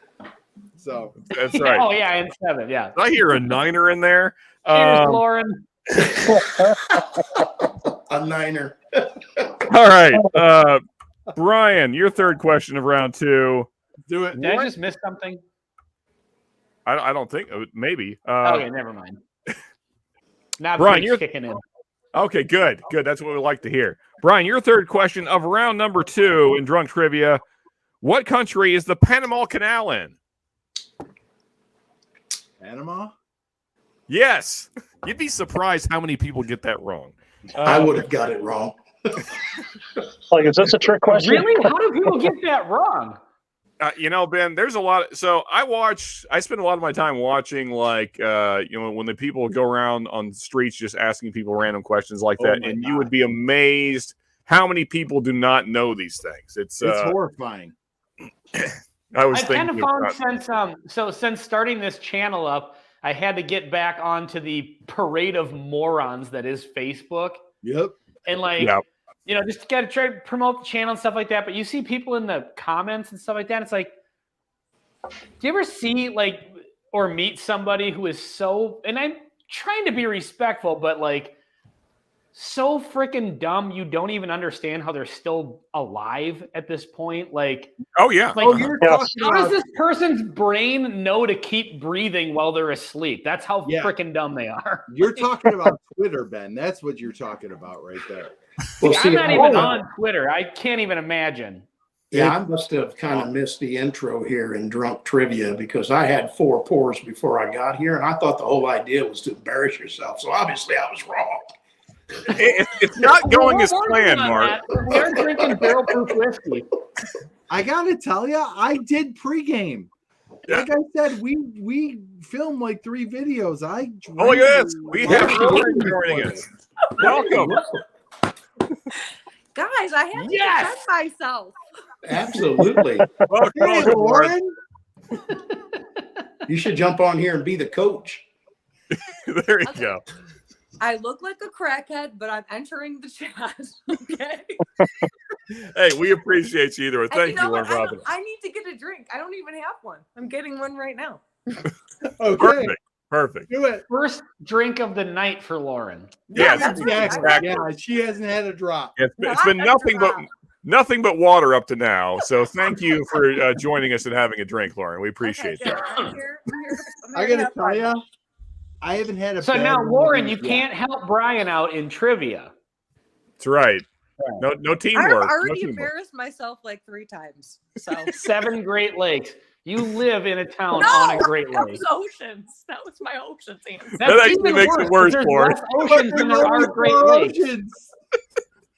So that's right. Oh yeah, and 7. Yeah. I hear a 9er in there. Cheers, Lauren. A niner. All right. Brian, your third question of round 2. Do it. Did I just miss something? I don't think. Maybe. Okay, never mind. Now Brian, you're kicking in. Okay, good. That's what we like to hear. Brian, your third question of round number 2 in Drunk Trivia. What country is the Panama Canal in? Panama? Yes. You'd be surprised how many people get that wrong. I would have got it wrong. Like, is this a trick question? Really? How do people get that wrong? Ben, there's a lot. So I spend a lot of my time watching, like, when the people go around on the streets just asking people random questions like that. And you would be amazed how many people do not know these things. It's horrifying. I've kind of found since starting this channel up, I had to get back onto the parade of morons that is Facebook. Yep. And just got to try to promote the channel and stuff like that. But you see people in the comments and stuff like that. It's like, do you ever see or meet somebody who is so, and I'm trying to be respectful, but so freaking dumb you don't even understand how they're still alive at this point. Oh yeah. How does this person's brain know to keep breathing while they're asleep? That's how freaking dumb they are. You're talking about Twitter, Ben. That's what you're talking about right there. Well, I'm not even on Twitter. I can't even imagine. Yeah, I must have kind of missed the intro here in Drunk Trivia because I had 4 pours before I got here, and I thought the whole idea was to embarrass yourself. So obviously I was wrong. It's not going as planned, Mark. We are drinking barrel-proof whiskey. I gotta tell you, I did pregame. Yeah. Like I said, we filmed 3 videos. Oh my goodness, we have Lauren joining us. Welcome, guys. I had to defend myself. Absolutely. Welcome, Lauren. You should jump on here and be the coach. There you go. I look like a crackhead, but I'm entering the chat. Okay. Hey, we appreciate you either way. Thank you, Lauren Robin. I need to get a drink. I don't even have one. I'm getting one right now. Okay. Perfect. Do it. First drink of the night for Lauren. Yes, exactly. Yeah, she hasn't had a drop. It's been nothing but water up to now. So thank you for joining us and having a drink, Lauren. We appreciate it. I'm here. I gotta tell you, I haven't had a. So now, Lauren, you can't help Brian out in trivia. That's right. No teamwork. I've already embarrassed myself 3 times. So 7 Great Lakes. You live in a town on a Great Lake. That was oceans. That was my oceans answer. That actually makes it worse, Lauren. There's less oceans than there are Great Lakes.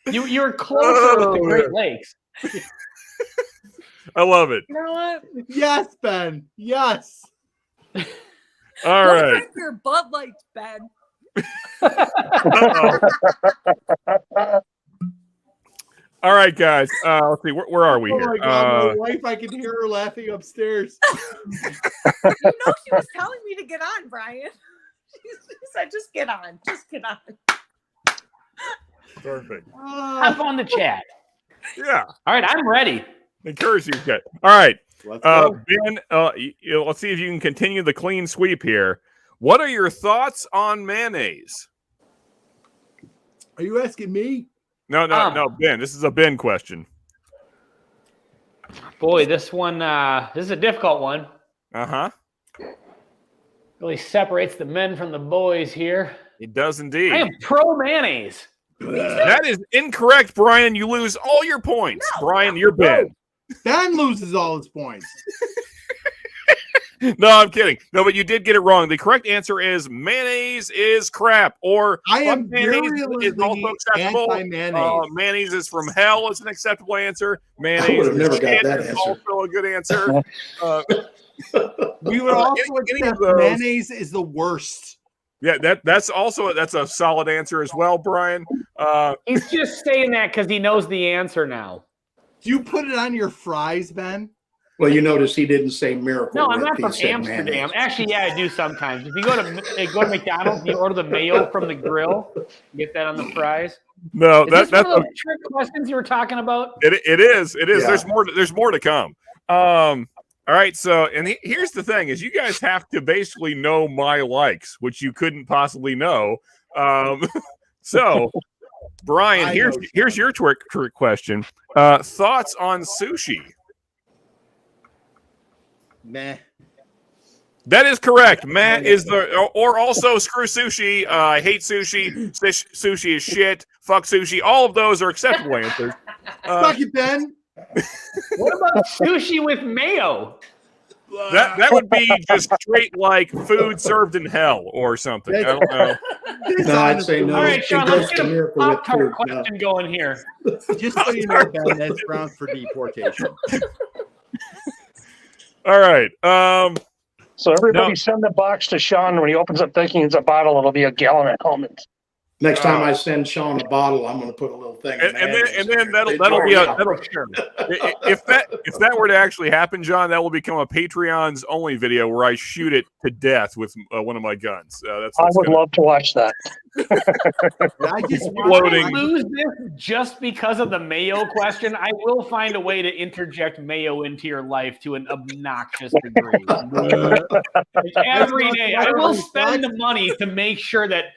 You're closer with the Great Lakes. I love it. You know what? Yes, Ben. Yes. All right. Drink your Bud Lights, Ben. All right, guys. Let's see. Where are we Oh here? my God, my wife, I can hear her laughing upstairs. You know she was telling me to get on, Brian. She said, just get on. Just get on. Perfect. Hop on the chat. Yeah. All right, I'm ready. Encourage you. Good. All right. Let's go. Ben, let's see if you can continue the clean sweep here. What are your thoughts on mayonnaise? Are you asking me? No, Ben. This is a Ben question. Boy, this one, this is a difficult one. Uh-huh. Really separates the men from the boys here. It does indeed. I am pro mayonnaise. That is incorrect, Brian. You lose all your points. Brian, you're Ben. Ben loses all his points. No, I'm kidding. No, but you did get it wrong. The correct answer is mayonnaise is crap, or I am mayonnaise is also acceptable. Anti-mayonnaise. Mayonnaise is from hell is an acceptable answer. Mayonnaise I would have never got that is answer. also a good answer. We would also accept mayonnaise is the worst. Yeah, that's a solid answer as well, Brian. He's just saying that because he knows the answer now. Do you put it on your fries, Ben? Well, you notice he didn't say Miracle No, I'm Whip, not he from said Amsterdam. mayonnaise. Actually, yeah, I do sometimes. If you go to McDonald's and you order the mayo from the grill, get that on the fries. No, Is this that's one of those trick questions you were talking about? it is. Yeah. There's more to come. All All right, so here's the thing: is you guys have to basically know my likes, which you couldn't possibly know. So, Brian, here's your trick question: thoughts on sushi? Meh. That is correct. Matt is or also screw sushi. I hate sushi. Sushi is shit. Fuck sushi. All of those are acceptable answers. Fuck it, Ben. What about sushi with mayo? That would be just straight like food served in hell or something. I don't know. No, I'd say no. All right, Sean, let's get a Miracle Whip Pop-Tart food, question going here. Just so you know, Ben, that's grounds for deportation. All right. So everybody send the box to Sean when he opens up thinking it's a bottle. It'll be a gallon of almonds. Next time I send Sean a bottle, I'm going to put a little thing. And then that'll be if that were to actually happen, John, that will become a Patreon's only video where I shoot it to death with one of my guns. I would love to watch that. I just lose this just because of the mayo question. I will find a way to interject mayo into your life to an obnoxious degree. Every day, I will spend the money to make sure that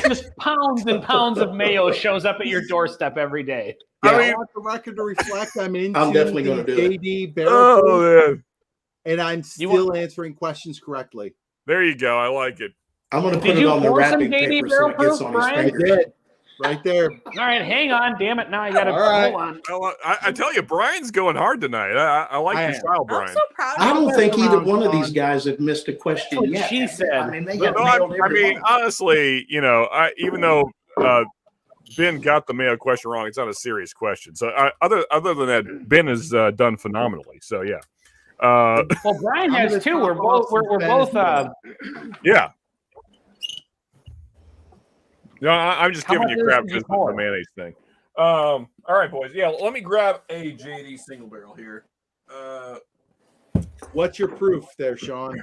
just pounds and pounds of mayo shows up at your doorstep every day. Yeah, I want the record to reflect I'm definitely going to do JD barrel and I'm still answering questions correctly. There you go. I like it. I'm going to put it on the wrapping paper so it gets on his fingers. Right there. All right, hang on. Damn it. Now I got to hold on. I tell you, Brian's going hard tonight. I like your style, Brian. I'm so proud of I don't you. think either one of these guys have missed a question yet. She said. I mean, they got nailed every one. Honestly, even though Ben got the mayo question wrong, it's not a serious question. So other than that, Ben has done phenomenally. So yeah. Well, Brian has too. We're both. Yeah. No, I'm just giving you crap just for the mayonnaise thing. All right, boys. Yeah, let me grab a JD single barrel here. What's your proof there, Sean?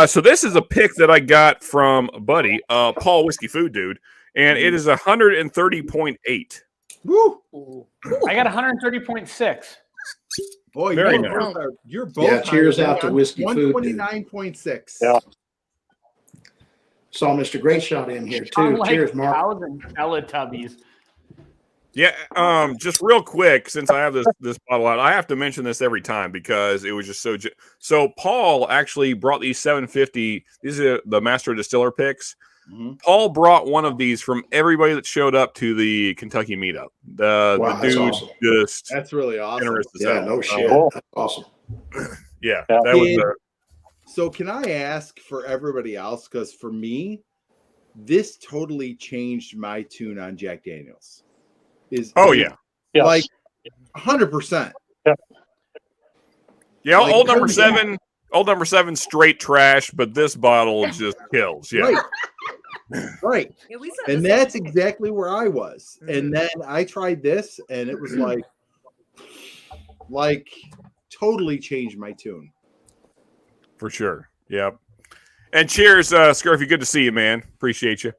So this is a pick that I got from a buddy, Paul Whiskey Food Dude, and it is 130.8. Woo! I got 130.6. Boy, you're both. Yeah, cheers out to Whiskey Food. 129.6. Yeah. Saw Mr. Great Shot in here too. Cheers, Mark. Teletubbies. Yeah, just real quick, since I have this bottle out, I have to mention this every time because it was just so Paul actually brought these 750. These are the Master Distiller picks. Mm-hmm. Paul brought one of these from everybody that showed up to the Kentucky meetup. The dude awesome. That's really awesome. Yeah, no shit. That's awesome. Yeah, that was. So can I ask for everybody else? Because for me, this totally changed my tune on Jack Daniels. Like 100%. Yeah, like, old number seven, straight trash, but this bottle just kills. Yeah. Right. And that's exactly where I was. And then I tried this and it was like totally changed my tune. For sure. Yep. And cheers, Scurfy. Good to see you, man. Appreciate you.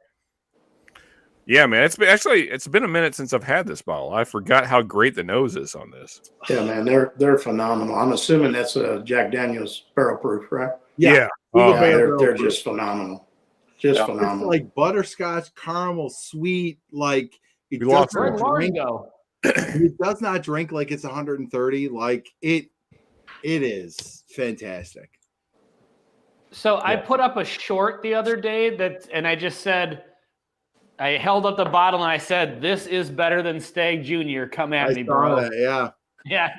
Yeah, man. It's been a minute since I've had this bottle. I forgot how great the nose is on this. Yeah, man. They're phenomenal. I'm assuming that's a Jack Daniels barrel proof, right? Yeah. They're just phenomenal. Just phenomenal. It's like butterscotch, caramel, sweet. Like it does not drink like it's 130. Like it is fantastic. So I put up a short the other day and I just said, I held up the bottle and I said, "This is better than Stag Junior. Come at me, bro." That, yeah.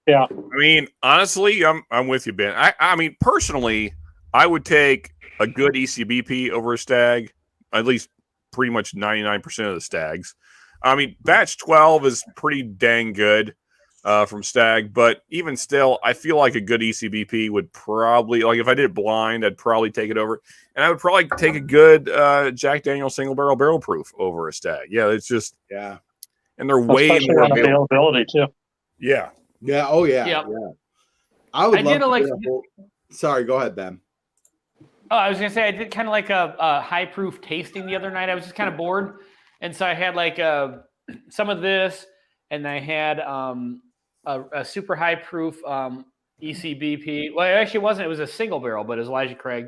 I mean, honestly, I'm with you, Ben. I mean, personally, I would take a good ECBP over a Stag, at least pretty much 99% of the Stags. I mean, batch 12 is pretty dang good. From Stag, but even still, I feel like a good ECBP would probably, like if I did it blind, I'd probably take it over, and I would probably take a good Jack Daniel's single barrel proof over a Stag. Yeah, it's just and they're way more availability too. Yeah. Oh yeah. I would love to sorry, go ahead, Ben. Oh, I was gonna say I did kind of like a high proof tasting the other night. I was just kind of bored, and so I had like some of this, and I had a super high proof ECBP. Well, it actually wasn't. It was a single barrel, but it was Elijah Craig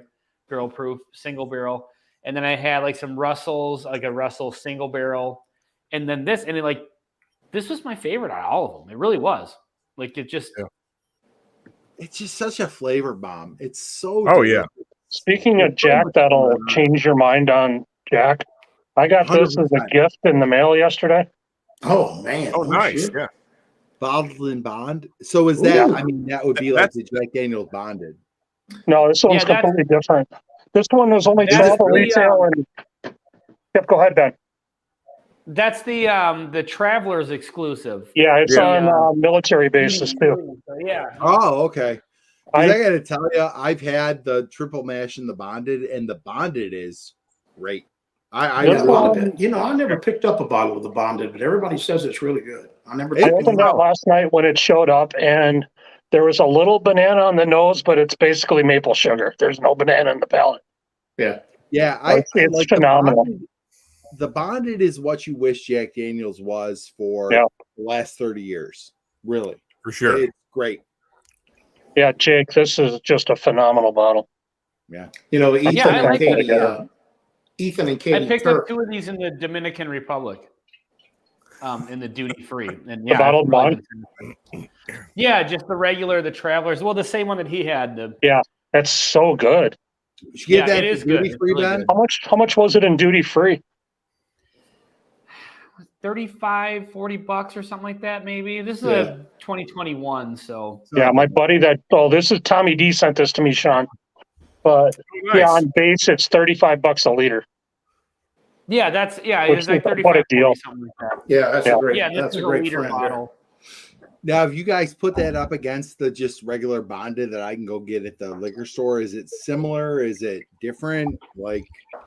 barrel proof single barrel. And then I had like some Russells, like a Russell single barrel, and then this, and this was my favorite out of all of them. It really was. Like it just. Yeah. It's just such a flavor bomb. It's so. Oh delicious. Yeah. Speaking of Jack, that'll change your mind on Jack. I got 100%. This as a gift in the mail yesterday. Oh man! Oh nice. Shit. Yeah. Bottled and bond. So is that? Ooh. I mean, that would be like the Jack Daniel's bonded. No, this one's completely different. This one was only travel retail. And yep, go ahead, Ben. That's the Travelers exclusive. Yeah, it's on military bases too. Yeah. Oh, okay. I got to tell you, I've had the triple mash and the bonded is great. I love it. You know, I never picked up a bottle of the bonded, but everybody says it's really good. I opened it last night when it showed up, and there was a little banana on the nose, but it's basically maple sugar. There's no banana in the palate. Yeah. Yeah. It's like phenomenal. The bonded is what you wish Jack Daniel's was for the last 30 years. Really. For sure. It's great. Yeah, Jake, this is just a phenomenal bottle. Yeah. You know, Ethan and Katie. I picked up 2 of these in the Dominican Republic. In the duty free. And the bottled bond? Yeah, just the regular, the Travelers. Well, the same one that he had. Yeah, that's so good. It is duty free, Ben? How much was it in duty free? $35, $40 or something like that, maybe. This is a 2021, so. Yeah, my buddy this is Tommy D sent this to me, Sean. But yeah, on base it's $35 a liter. Yeah, it's like 35. What a deal! Something like that. Yeah, that's a great. Yeah, that's a great liter bottle. Now, if you guys put that up against the just regular bonded that I can go get at the liquor store, is it similar? Is it different? Like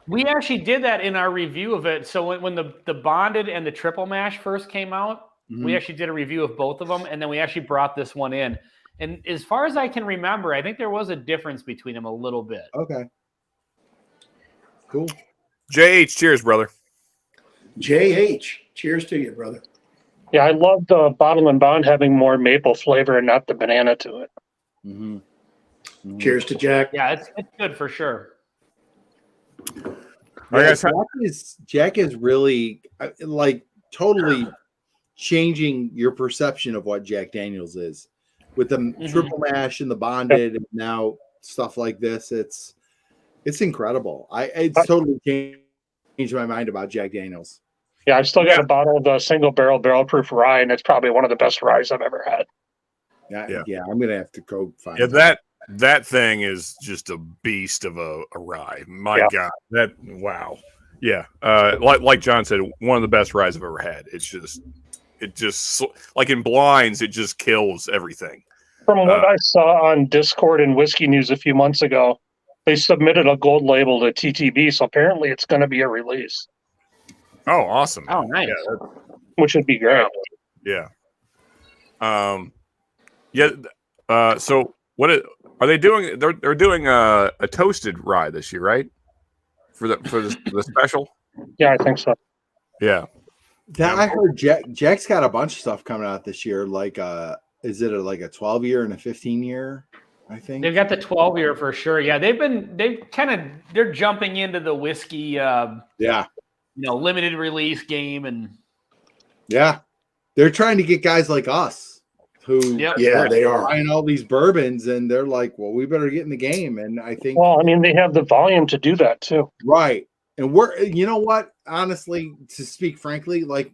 we actually did that in our review of it. So when the bonded and the triple mash first came out, we actually did a review of both of them, and then we actually brought this one in. And as far as I can remember, I think there was a difference between them a little bit. Okay. Cool. JH, cheers, brother. JH, cheers to you, brother. Yeah, I love the bottle and bond having more maple flavor and not the banana to it. Mm-hmm. Mm-hmm. Cheers to Jack. Yeah, it's good for sure. Yeah, Jack is really like totally changing your perception of what Jack Daniel's is. With the triple mash and the bonded and now stuff like this, it's incredible. It's totally changed my mind about Jack Daniel's. Yeah, I've still got a bottle of the single barrel proof rye, and it's probably one of the best ryes I've ever had. Yeah, I'm gonna have to go find that thing is just a beast of a rye. My God, wow. Yeah, like John said, one of the best ryes I've ever had. It just like in blinds, it just kills everything. From what I saw on Discord and Whiskey News a few months ago, they submitted a gold label to TTB, so apparently it's going to be a release. Oh, awesome! Oh, nice. Yeah, which would be great. Yeah. So what are they doing? They're doing a toasted rye this year, right? For the special. Yeah, I think so. Yeah. I heard Jack's got a bunch of stuff coming out this year. Like, is it like a 12-year and a 15-year? I think they've got the 12-year for sure. Yeah, they're jumping into the whiskey. Limited release game and. Yeah, they're trying to get guys like us who they are buying all these bourbons, and they're like, well, we better get in the game. And I think, they have the volume to do that too, right? And you know what? Honestly, to speak frankly, like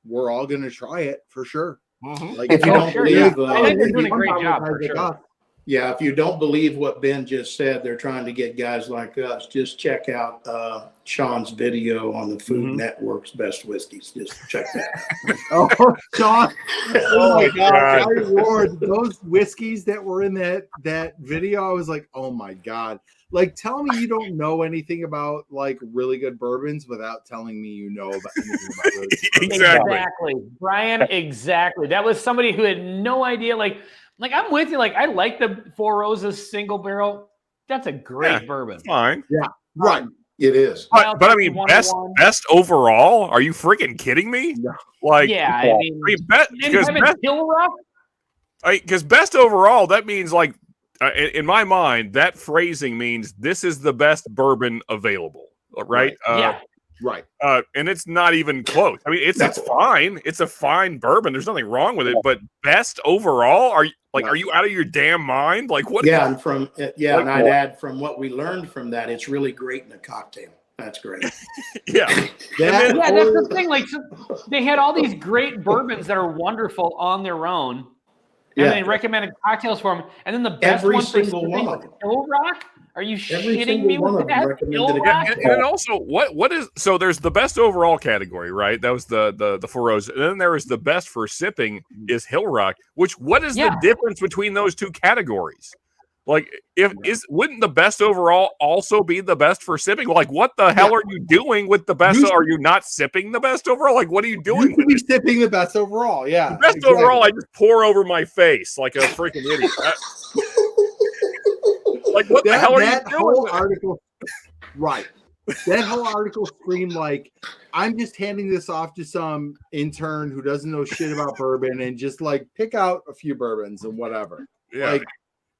we're all going to try it for sure. Mm-hmm. Like, if you don't believe, I think they're doing a great job for sure. Yeah, if you don't believe what Ben just said, they're trying to get guys like us. Just check out Sean's video on the Food Network's Best Whiskeys. Just check that out. Oh, Sean. Oh, my God. Lord, those whiskeys that were in that video, I was like, oh, my God. Like, tell me you don't know anything about, like, really good bourbons without telling me you know about anything about really good Exactly. Brian, exactly. That was somebody who had no idea, like I'm with you. Like, I like the Four Roses single barrel. That's a great bourbon. Fine. Yeah, right. It is. But I mean, best overall? Are you freaking kidding me? No. Like, yeah, I mean, because Kilruff? Because best overall, that means like, in my mind, that phrasing means this is the best bourbon available, right? Yeah. Right. And it's not even close. I mean, it's fine. It's a fine bourbon. There's nothing wrong with it. But best overall, are you out of your damn mind? Like what? Yeah, and and I'd add from what we learned from that, it's really great in a cocktail. That's great. Yeah. That's the thing. Like, so they had all these great bourbons that are wonderful on their own. And they recommended cocktails for them. And then the best Every one for single one of them. Hill Rock? Are you Every shitting single me one with of them that? recommended Hill it. Rock? And then also, what is so? There's the best overall category, right? That was the Four Roses, and then there was the best for sipping is Hill Rock. What is the difference between those two categories? Like, wouldn't the best overall also be the best for sipping? Like, what the hell are you doing with the best? Are you not sipping the best overall? Like, what are you doing? You could be sipping the best overall. Yeah, the best overall. I just pour over my face like a freaking idiot. Like, what the hell are you doing? Whole article, right? That whole article screamed like, I'm just handing this off to some intern who doesn't know shit about bourbon and just like pick out a few bourbons and whatever. Yeah. Like,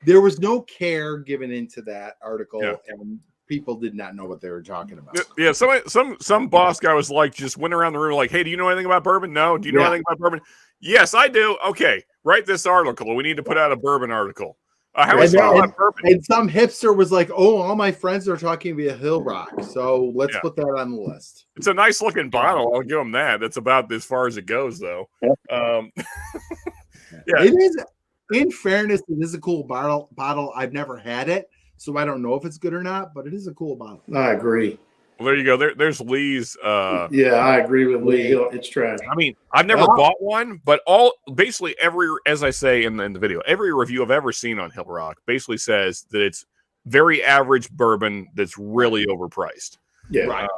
there was no care given into that article, and people did not know what they were talking about. Yeah, some boss guy was like, just went around the room like, hey, do you know anything about bourbon? No. Do you know anything about bourbon? Yes, I do. Okay, write this article. We need to put out a bourbon article. And some hipster was like, "Oh, all my friends are talking about Hill Rock, so let's put that on the list." It's a nice looking bottle. I'll give them that. That's about as far as it goes, though. It is. In fairness, it is a cool bottle. I've never had it, so I don't know if it's good or not. But it is a cool bottle. I agree. Well, there you go. There's Lee's. I agree with Lee. It's trash. I mean, I've never bought one, but basically as I say in the video, every review I've ever seen on Hill Rock basically says that it's very average bourbon that's really overpriced. Yeah. Right.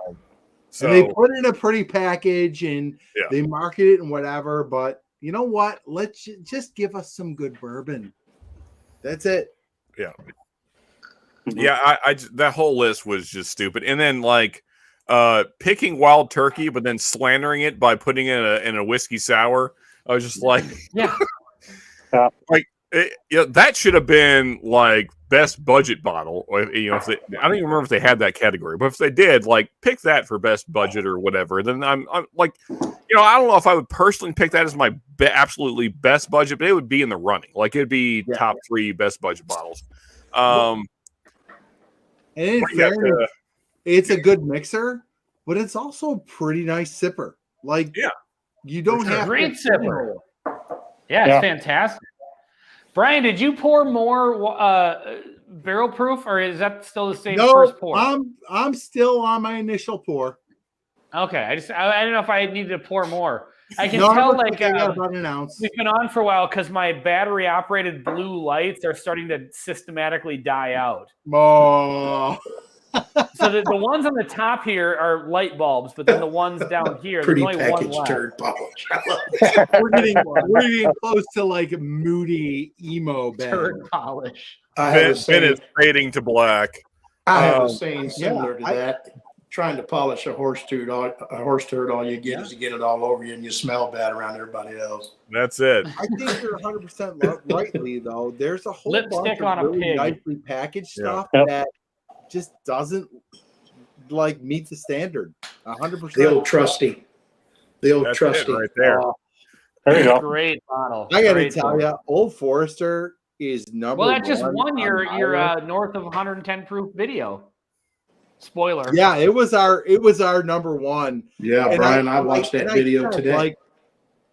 So and they put it in a pretty package and they market it and whatever. But you know what? Let's just give us some good bourbon. That's it. Yeah. Yeah, I that whole list was just stupid. And then like picking Wild Turkey, but then slandering it by putting it in a whiskey sour. I was just like, like that should have been like best budget bottle. You know, I don't even remember if they had that category, but if they did, like pick that for best budget or whatever. Then I'm like, you know, I don't know if I would personally pick that as my absolutely best budget, but it would be in the running. Like it'd be top 3 best budget bottles. And in fairness, it's a good mixer, but it's also a pretty nice sipper. Like, you don't have great sipper. Yeah, it's fantastic. Brian, did you pour more barrel proof, or is that still the same first pour? I'm still on my initial pour. Okay, I don't know if I needed to pour more. I can tell like about an ounce. We've been on for a while because my battery operated blue lights are starting to systematically die out. Oh. So the ones on the top here are light bulbs, but then the ones down here, pretty there's only packaged one left. turd polish. we're getting close to like moody emo band. Turd polish. Ben is fading to black. I have a saying similar to that. Trying to polish a horse turd, all you get is to get it all over you, and you smell bad around everybody else. That's it. I think you're 100% rightly though. There's a whole Lipstick bunch on of a really pig. nicely packaged stuff that just doesn't like meet the standard. 100%. The old trusty. That's it right there. There you go. Great bottle. I gotta tell you, Old Forester is number one. Well, that just won your north of 110 proof video. Spoiler. Yeah, it was our number one. Yeah, and Brian, I watched that video today.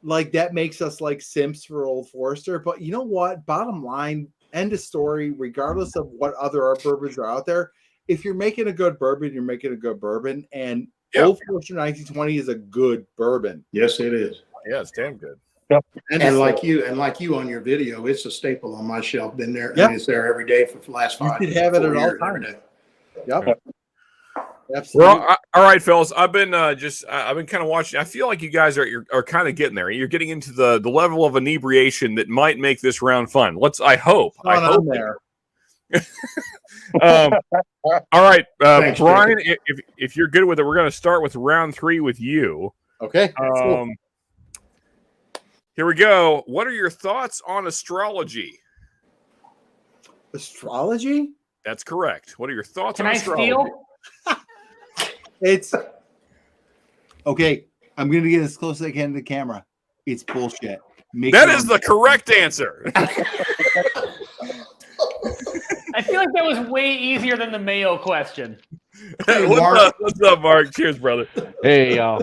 Like that makes us like simps for Old Forester. But you know what? Bottom line, end of story, regardless of what other bourbons are out there, if you're making a good bourbon, you're making a good bourbon. And Old Forester 1920 is a good bourbon. Yes, it is. Yeah, it's damn good. Yep. And like you on your video, it's a staple on my shelf. Been there. I mean, it's there every day for the last 5 years. You could have it at all times. Yep. Absolutely. Well, all right, fellas. I've been I've been kind of watching. I feel like you guys are kind of getting there. You're getting into the level of inebriation that might make this round fun. I hope there. All right, Thanks, Brian. If you're good with it, we're going to start with round 3 with you. Okay. Here we go. What are your thoughts on astrology? Astrology? That's correct. What are your thoughts Can on I astrology? steal? It's okay. I'm going to get as close as I can to the camera. It's bullshit. That is the correct answer. I feel like that was way easier than the Mayo question. Hey, What's up, Mark? Cheers, brother. Hey, y'all.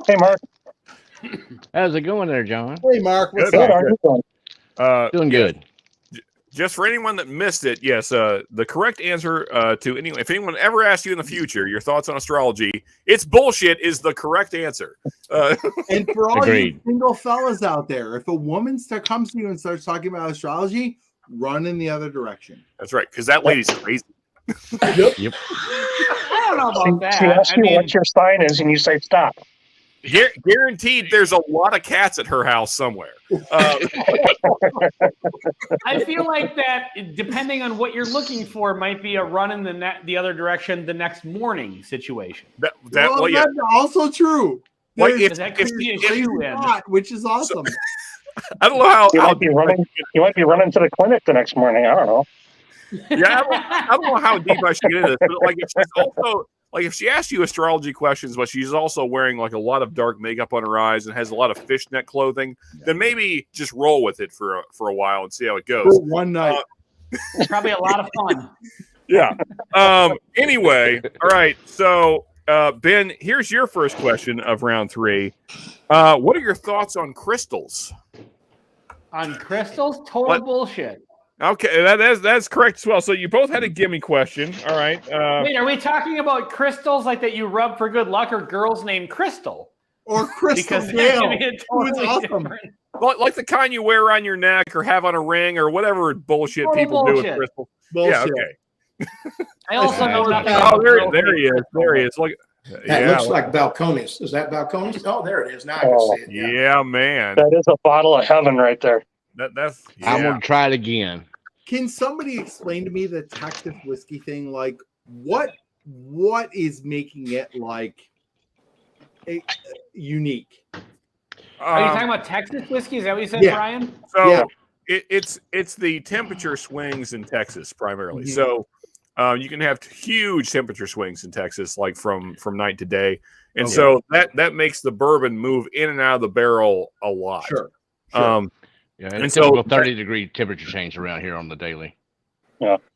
Hey, Mark. How's it going there, John? Hey, Mark. What's Good, Good. up? How are you doing? Doing yes. good. Just for anyone that missed it, yes, the correct answer to anyone, if anyone ever asks you in the future your thoughts on astrology, it's bullshit is the correct answer. And for all Agreed. you single fellas out there, if a woman comes to you and starts talking about astrology, run in the other direction. That's right, because that lady's crazy. Yep. I don't know about that. She asks I you mean, what your sign is, and you say stop. Guaranteed, there's a lot of cats at her house somewhere. I feel like that, depending on what you're looking for, might be a run in the other direction the next morning situation. Well, yeah. that's also true. Like, There's if- That could be a crazy shoe in. thought, which is awesome. I don't know how. You might be running. You might be running to the clinic the next morning. I don't know. Yeah, I don't know how deep I should get into this, but like, if she's also like, if she asks you astrology questions, but she's also wearing like a lot of dark makeup on her eyes and has a lot of fishnet clothing, then maybe just roll with it for a while and see how it goes. For one night. Probably a lot of fun. Yeah. Anyway, all right. So, Ben, here's your first question of round 3. What are your thoughts on crystals? On crystals, total bullshit. Okay, that's correct as well. So you both had a gimme question. All right. Wait, are we talking about crystals like that you rub for good luck, or girls named Crystal? Or Crystal Because Gale. that could be It was totally awesome. different. Like the kind you wear around your neck or have on a ring or whatever bullshit Total people do with bullshit. crystals. Bullshit. Yeah, okay. I also know nothing. Oh, about girls there he is. named There he is. Look. That looks like Balcones. Is that Balcones? Oh, there it is. Now I can see it. Yeah, man. That is a bottle of heaven right there. That's I'm gonna try it again. Can somebody explain to me the Texas whiskey thing? Like, what is making it like unique? Are you talking about Texas whiskey? Is that what you said, Yeah. Brian? So Yeah. it's the temperature swings in Texas primarily. Mhm. So you can have huge temperature swings in Texas, like from night to day, and Okay. so that makes the bourbon move in and out of the barrel a lot. Sure. Yeah, And it's so- a 30-degree temperature change around here on the daily.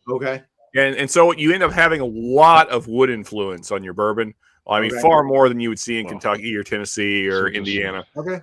Okay. And so you end up having a lot of wood influence on your bourbon. I mean, Okay. far more than you would see in Well, Kentucky or Tennessee or super Indiana. Okay.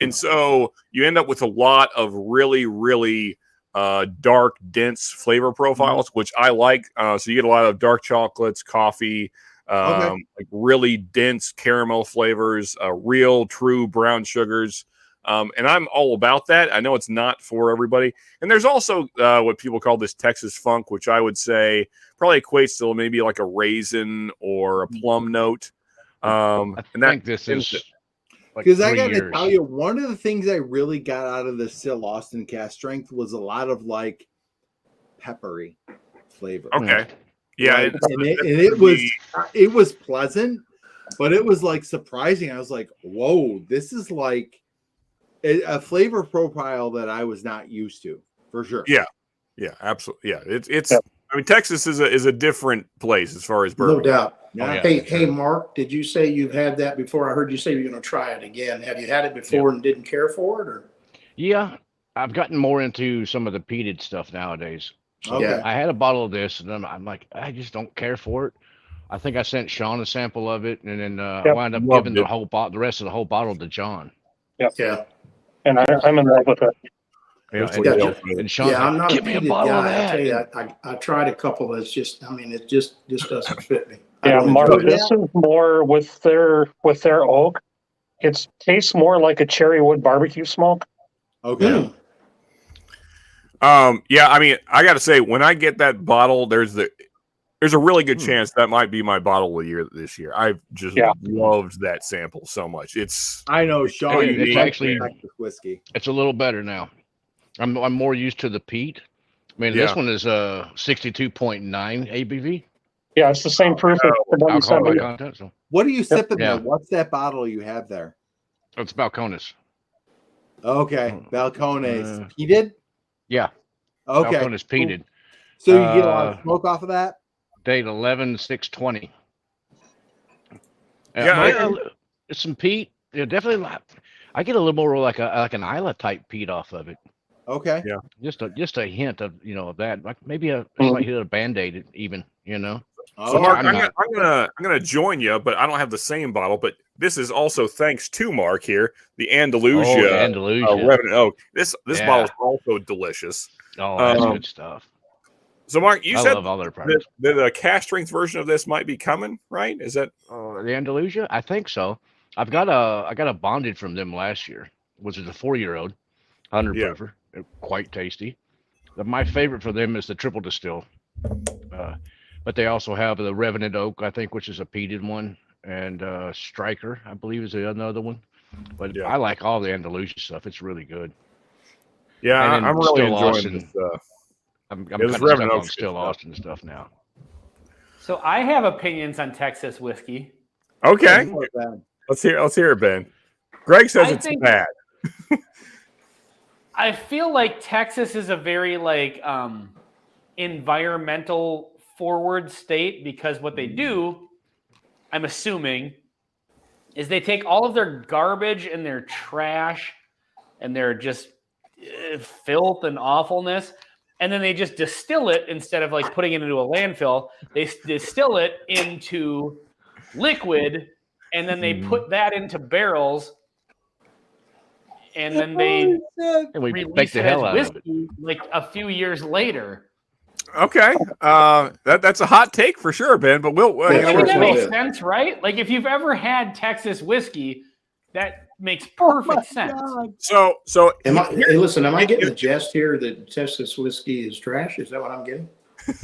And so you end up with a lot of really, really dark, dense flavor profiles, which I like. So you get a lot of dark chocolates, coffee, like really dense caramel flavors, real, true brown sugars. And I'm all about that. I know it's not for everybody. And there's also what people call this Texas funk, which I would say probably equates to maybe like a raisin or a plum note. I think this is like Because I 3 got to years. tell you, one of the things I really got out of the Still Austin Cast Strength was a lot of like peppery flavor. Okay. Yeah. Right? It was pleasant, but it was like surprising. I was like, whoa, this is like a flavor profile that I was not used to, for sure. Yeah. Yeah, absolutely. Yeah. It's I mean, Texas is a different place as far as bourbon. No doubt. Yeah. Hey, Mark, did you say you've had that before? I heard you say you're going to try it again. Have you had it before and didn't care for it, or? Yeah, I've gotten more into some of the peated stuff nowadays. So Okay. I had a bottle of this, and then I'm like, I just don't care for it. I think I sent Sean a sample of it, and then I wound up Loved giving the rest of the whole bottle to John. Yeah. And I'm in love with it. Yeah, And Sean's Yeah, I'm like, not a give me a peated bottle of guy. I tell that. you, I tried a couple. It's just, I mean, it just doesn't fit me. I Yeah, don't Mark, enjoy it. this is more with their oak. It tastes more like a cherry wood barbecue smoke. Okay. Yeah, I mean, I got to say, when I get that bottle, there's a really good chance that might be my bottle of the year this year. I've just loved that sample so much. I know, Sean. It's you like actually- Texas whiskey. It's a little better now. I'm more used to the peat. I mean, this one is 62.9 ABV Yeah, it's the same proof as the one you sent alcohol me. content. So What are you sipping Yeah. there? What's that bottle you have there? it's Balcones. Okay, Balcones peated. Yeah. Okay, Balcones peated. So you get a lot of smoke off of that. Date 11/6/20. Yeah, It's some peat. Yeah, definitely. I get a little more like an Isla type peat off of it. Okay. Yeah. Just a hint of of that. Like maybe a slight hit of Band-Aid even. So Mark, I'm gonna join you, but I don't have the same bottle. But this is also thanks to Mark here, the Andalusia, Revenant Oak. This bottle is also delicious. Oh, that's good stuff. So Mark, you said love all their products. The cast strength version of this might be coming, right? Is that the Andalusia? I think so. I got a bonded from them last year, which is a 4-year-old 100 proofer, quite tasty. My favorite for them is the triple distill. But they also have the Revenant Oak, I think, which is a peated one, and Striker, I believe, is another one. But I like all the Andalusia stuff. It's really good. Yeah, I'm really enjoying this. I'm cutting stuff on Still Austin stuff now. So I have opinions on Texas whiskey. Okay, let's hear it, Ben. Greg says it's bad. I feel like Texas is a very environmental forward state because what they do, I'm assuming, is they take all of their garbage and their trash and their just filth and awfulness, and then they just distill it instead of putting it into a landfill. They distill it into liquid, and then they put that into barrels, and then they release it as whiskey a few years later. Okay, that's a hot take for sure, Ben. But that makes sense, right? If you've ever had Texas whiskey, that makes perfect sense. So am I getting the jest here that Texas whiskey is trash? Is that what I'm getting?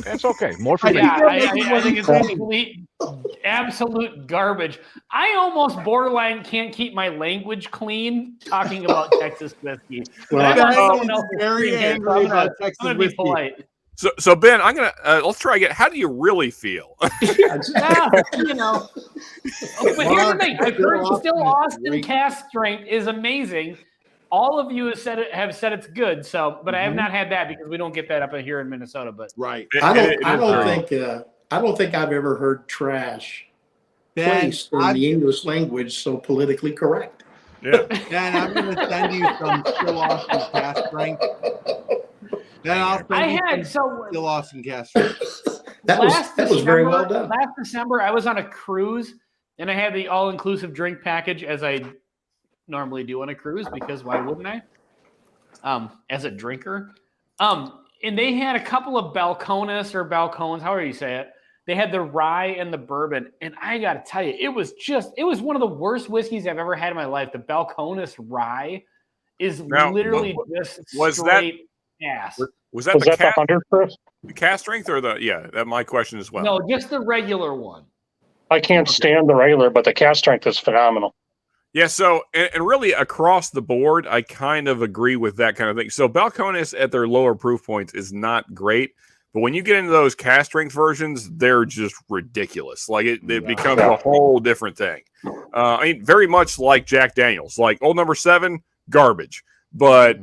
That's okay. More for me. Yeah, I think it's complete, absolute garbage. I almost borderline can't keep my language clean talking about Texas whiskey. Well, I'm very angry about Texas whiskey. Be polite. So Ben, I'm gonna let's try again. How do you really feel? But here's the thing: I've heard Still Austin cast strength is amazing. All of you have said it's good. So, but I have not had that because we don't get that up here in Minnesota. But I don't think I've ever heard trash placed in the English language so politically correct. Yeah, Dan, I'm going to send you some Still Austin cast strength. Then I'll Still Austin cast strength. That was very well done. Last December, I was on a cruise and I had the all-inclusive drink package as I normally do on a cruise because why wouldn't I? As a drinker. And they had a couple of Balcones, however you say it. They had the rye and the bourbon. And I got to tell you, it was one of the worst whiskeys I've ever had in my life. The Balcones rye is literally just straight ass. Was that the 100 proof? The cast strength or that my question as well? No, just the regular one. I can't stand the regular, but the cast strength is phenomenal. Yeah, so and really across the board, I kind of agree with that kind of thing. So Balcones at their lower proof points is not great, but when you get into those cast strength versions, they're just ridiculous. It becomes a whole different thing. I mean, very much like Jack Daniels, Old Number 7, garbage, but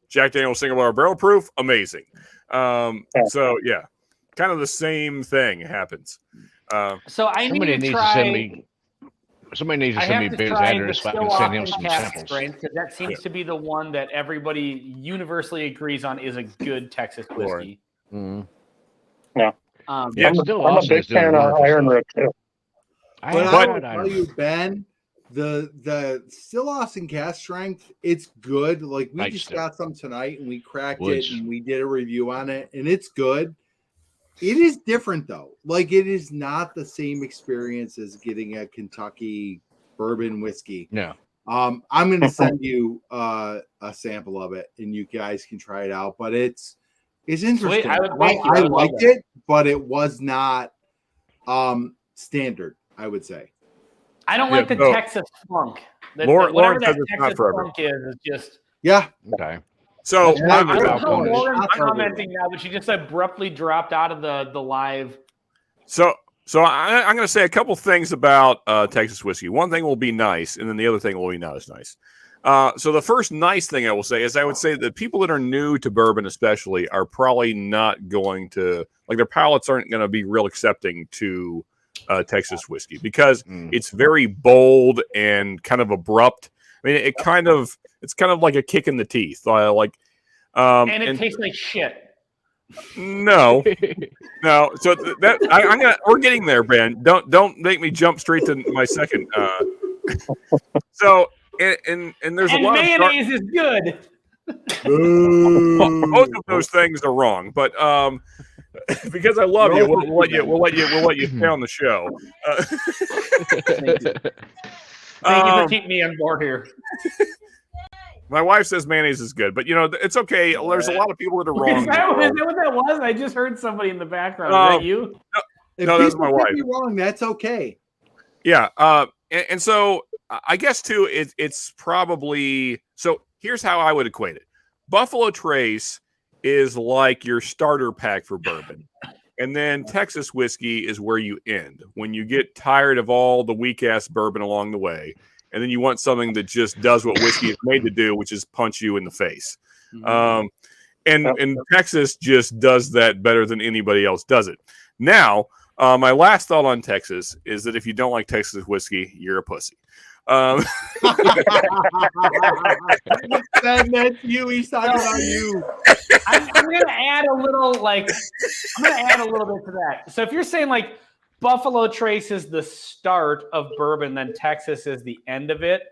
Jack Daniels single barrel proof, amazing. So yeah, kind of the same thing happens. So somebody needs to send me Ben's address so I can send him some samples. Because that seems to be the one that everybody universally agrees on is a good Texas whiskey. Yeah. I'm a big fan of Iron Root too. I will tell you, Ben, the Still Austin cast strength, it's good. We just got some tonight and we cracked it and we did a review on it and it's good. It is different though. It is not the same experience as getting a Kentucky bourbon whiskey. No. I'm going to send you a sample of it and you guys can try it out, but it's interesting. I liked it, but it was not standard, I would say. I don't like the Texas funk. Whatever that Texas funk is just okay. So Lauren's commenting now, but she just abruptly dropped out of the live. So I'm going to say a couple things about Texas whiskey. One thing will be nice, and then the other thing will be not as nice. So the first nice thing I will say is I would say that people that are new to bourbon especially are probably not going to, like, their palates aren't going to be real accepting to Texas whiskey because it's very bold and kind of abrupt. I mean, it's kind of like a kick in the teeth. And it tastes like shit. No. So we're getting there, Ben. Don't make me jump straight to my second. So and there's a lot mayonnaise is good. Both of those things are wrong, but because I love you, we'll let you stay on the show. Thank you for keeping me on board here. My wife says mayonnaise is good, but it's okay. There's a lot of people that are wrong. Is that what that was? I just heard somebody in the background. Is that you? No, that's my wife. If you're wrong, that's okay. Yeah. And so I guess too, it's probably, so here's how I would equate it. Buffalo Trace is like your starter pack for bourbon. And then Texas whiskey is where you end when you get tired of all the weak ass bourbon along the way. And then you want something that just does what whiskey is made to do, which is punch you in the face. And Texas just does that better than anybody else does it. Now, my last thought on Texas is that if you don't like Texas whiskey, you're a pussy. That's you. He's talking about you. I'm gonna add a little bit to that. So if you're saying like Buffalo Trace is the start of bourbon, then Texas is the end of it,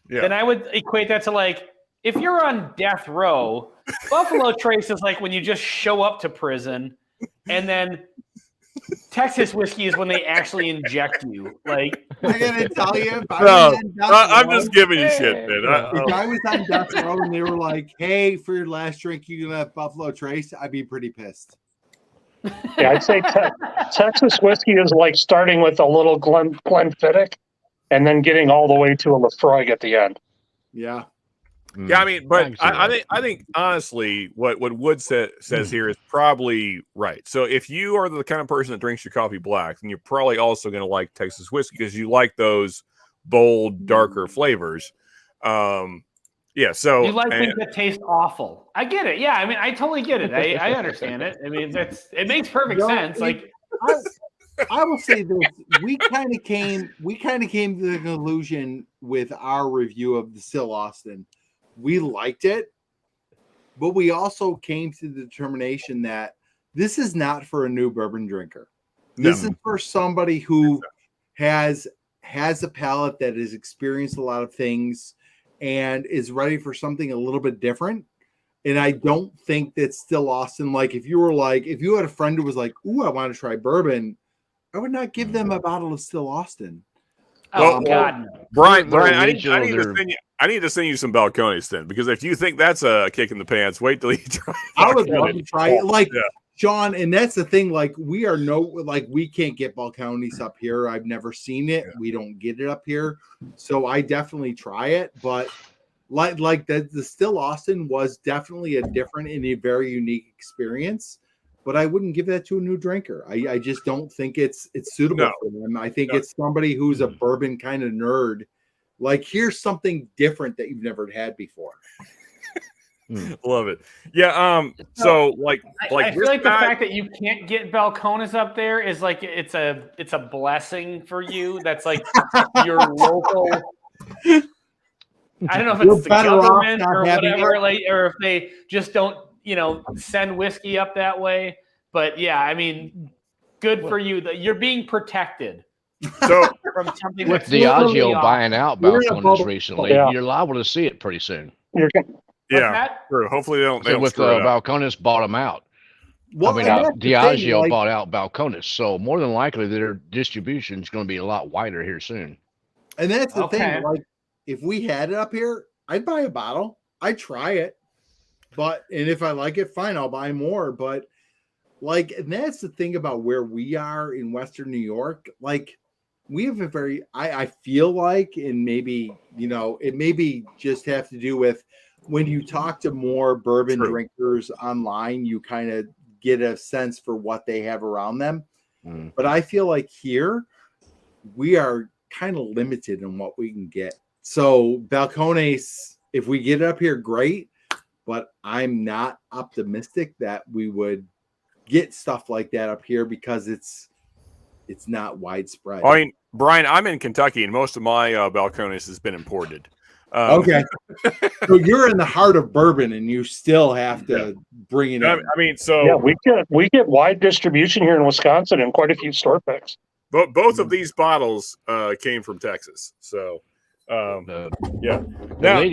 then I would equate that to like if you're on death row, Buffalo Trace is like when you just show up to prison, and then Texas whiskey is when they actually inject you. Like, I gotta tell you, I'm just giving you shit, man. If I was on death row and they were like, "Hey, for your last drink, you can have Buffalo Trace," I'd be pretty pissed. Yeah, I'd say Texas whiskey is like starting with a little Glenfiddich and then getting all the way to a Lafroig at the end. Yeah. Yeah, I mean, but I think honestly, what Wood says here is probably right. So if you are the kind of person that drinks your coffee black, then you're probably also going to like Texas whiskey because you like those bold, darker flavors. Yeah, so you like things that taste awful. I get it. Yeah, I mean, I totally get it. I understand it. I mean, it makes perfect sense. Like, I will say this: we kind of came to the conclusion with our review of the Still Austin. We liked it, but we also came to the determination that this is not for a new bourbon drinker. This is for somebody who has a palate that has experienced a lot of things and is ready for something a little bit different. And I don't think that Still Austin, like if you had a friend who was like, "Ooh, I want to try bourbon," I would not give them a bottle of Still Austin. Oh God, Brian, I need to send you some Balcones then, because if you think that's a kick in the pants, wait till you try. I would love to try it, like Sean. And that's the thing, like we can't get Balcones up here. I've never seen it. We don't get it up here, so I definitely try it. But like the Still Austin was definitely a different and a very unique experience. But I wouldn't give that to a new drinker. I just don't think it's suitable for them. I think it's somebody who's a bourbon kind of nerd. Like, here's something different that you've never had before. Love it. Yeah. So like I feel like the fact that you can't get Balcones up there is like it's a blessing for you. That's like your local. I don't know if it's the government or whatever, or if they just don't, send whiskey up that way. But yeah, I mean, good for you. You're being protected. So from something with Diageo buying out Balcones recently, you're liable to see it pretty soon. True. Hopefully they don't. With Balcones bought them out. Well, Diageo bought out Balcones, so more than likely their distribution is going to be a lot wider here soon. And that's the thing. Like, if we had it up here, I'd buy a bottle. I'd try it. And if I like it, fine, I'll buy more. But and that's the thing about where we are in Western New York. Like, we have a very, I feel like, and maybe, it maybe just have to do with when you talk to more bourbon drinkers online, you kind of get a sense for what they have around them. But I feel like here we are kind of limited in what we can get. So Balcones, If we get up here, great. But I'm not optimistic that we would get stuff like that up here because it's not widespread. I mean, Brian, I'm in Kentucky, and most of my Balcones has been imported. Okay. So you're in the heart of bourbon, and you still have to bring it in. I mean, so yeah, we get wide distribution here in Wisconsin and quite a few store picks. Both of these bottles came from Texas. So, yeah. Now,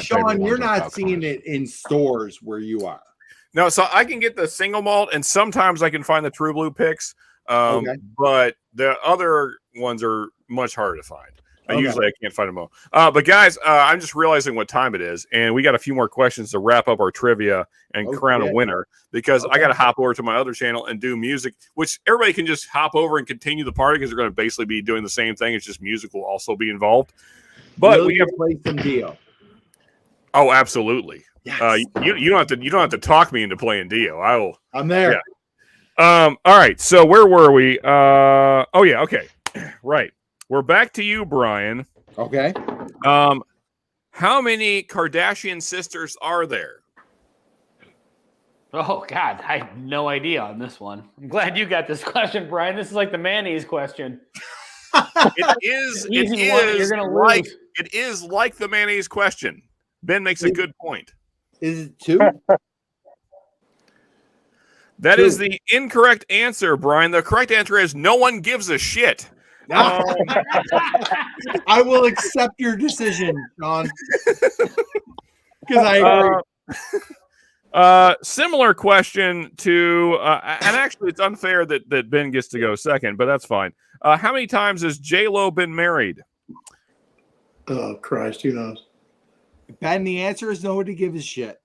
Sean, you're not seeing it in stores where you are. No, so I can get the single malt, and sometimes I can find the True Blue picks. But the other ones are much harder to find. Usually I can't find them all. But guys, I'm just realizing what time it is, and we got a few more questions to wrap up our trivia and crown a winner, because I got to hop over to my other channel and do music, which everybody can just hop over and continue the party because they're going to basically be doing the same thing. It's just music will also be involved. But we have play some Dio. Oh, absolutely. Yes. You don't have to talk me into playing Dio. I will. I'm there. Yeah. All right. So where were we? Oh yeah. Okay. Right. We're back to you, Brian. Okay. How many Kardashian sisters are there? Oh God, I have no idea on this one. I'm glad you got this question, Brian. This is like the mayonnaise question. It is. You're gonna lose. It is like the mayonnaise question. Ben makes a good point. Is it 2? That is the incorrect answer, Brian. The correct answer is no one gives a shit. I will accept your decision, Sean. Because I agree. Similar question to, and actually it's unfair that Ben gets to go second, but that's fine. How many times has J-Lo been married? Oh, Christ, who knows? Ben, the answer is nobody gives a shit.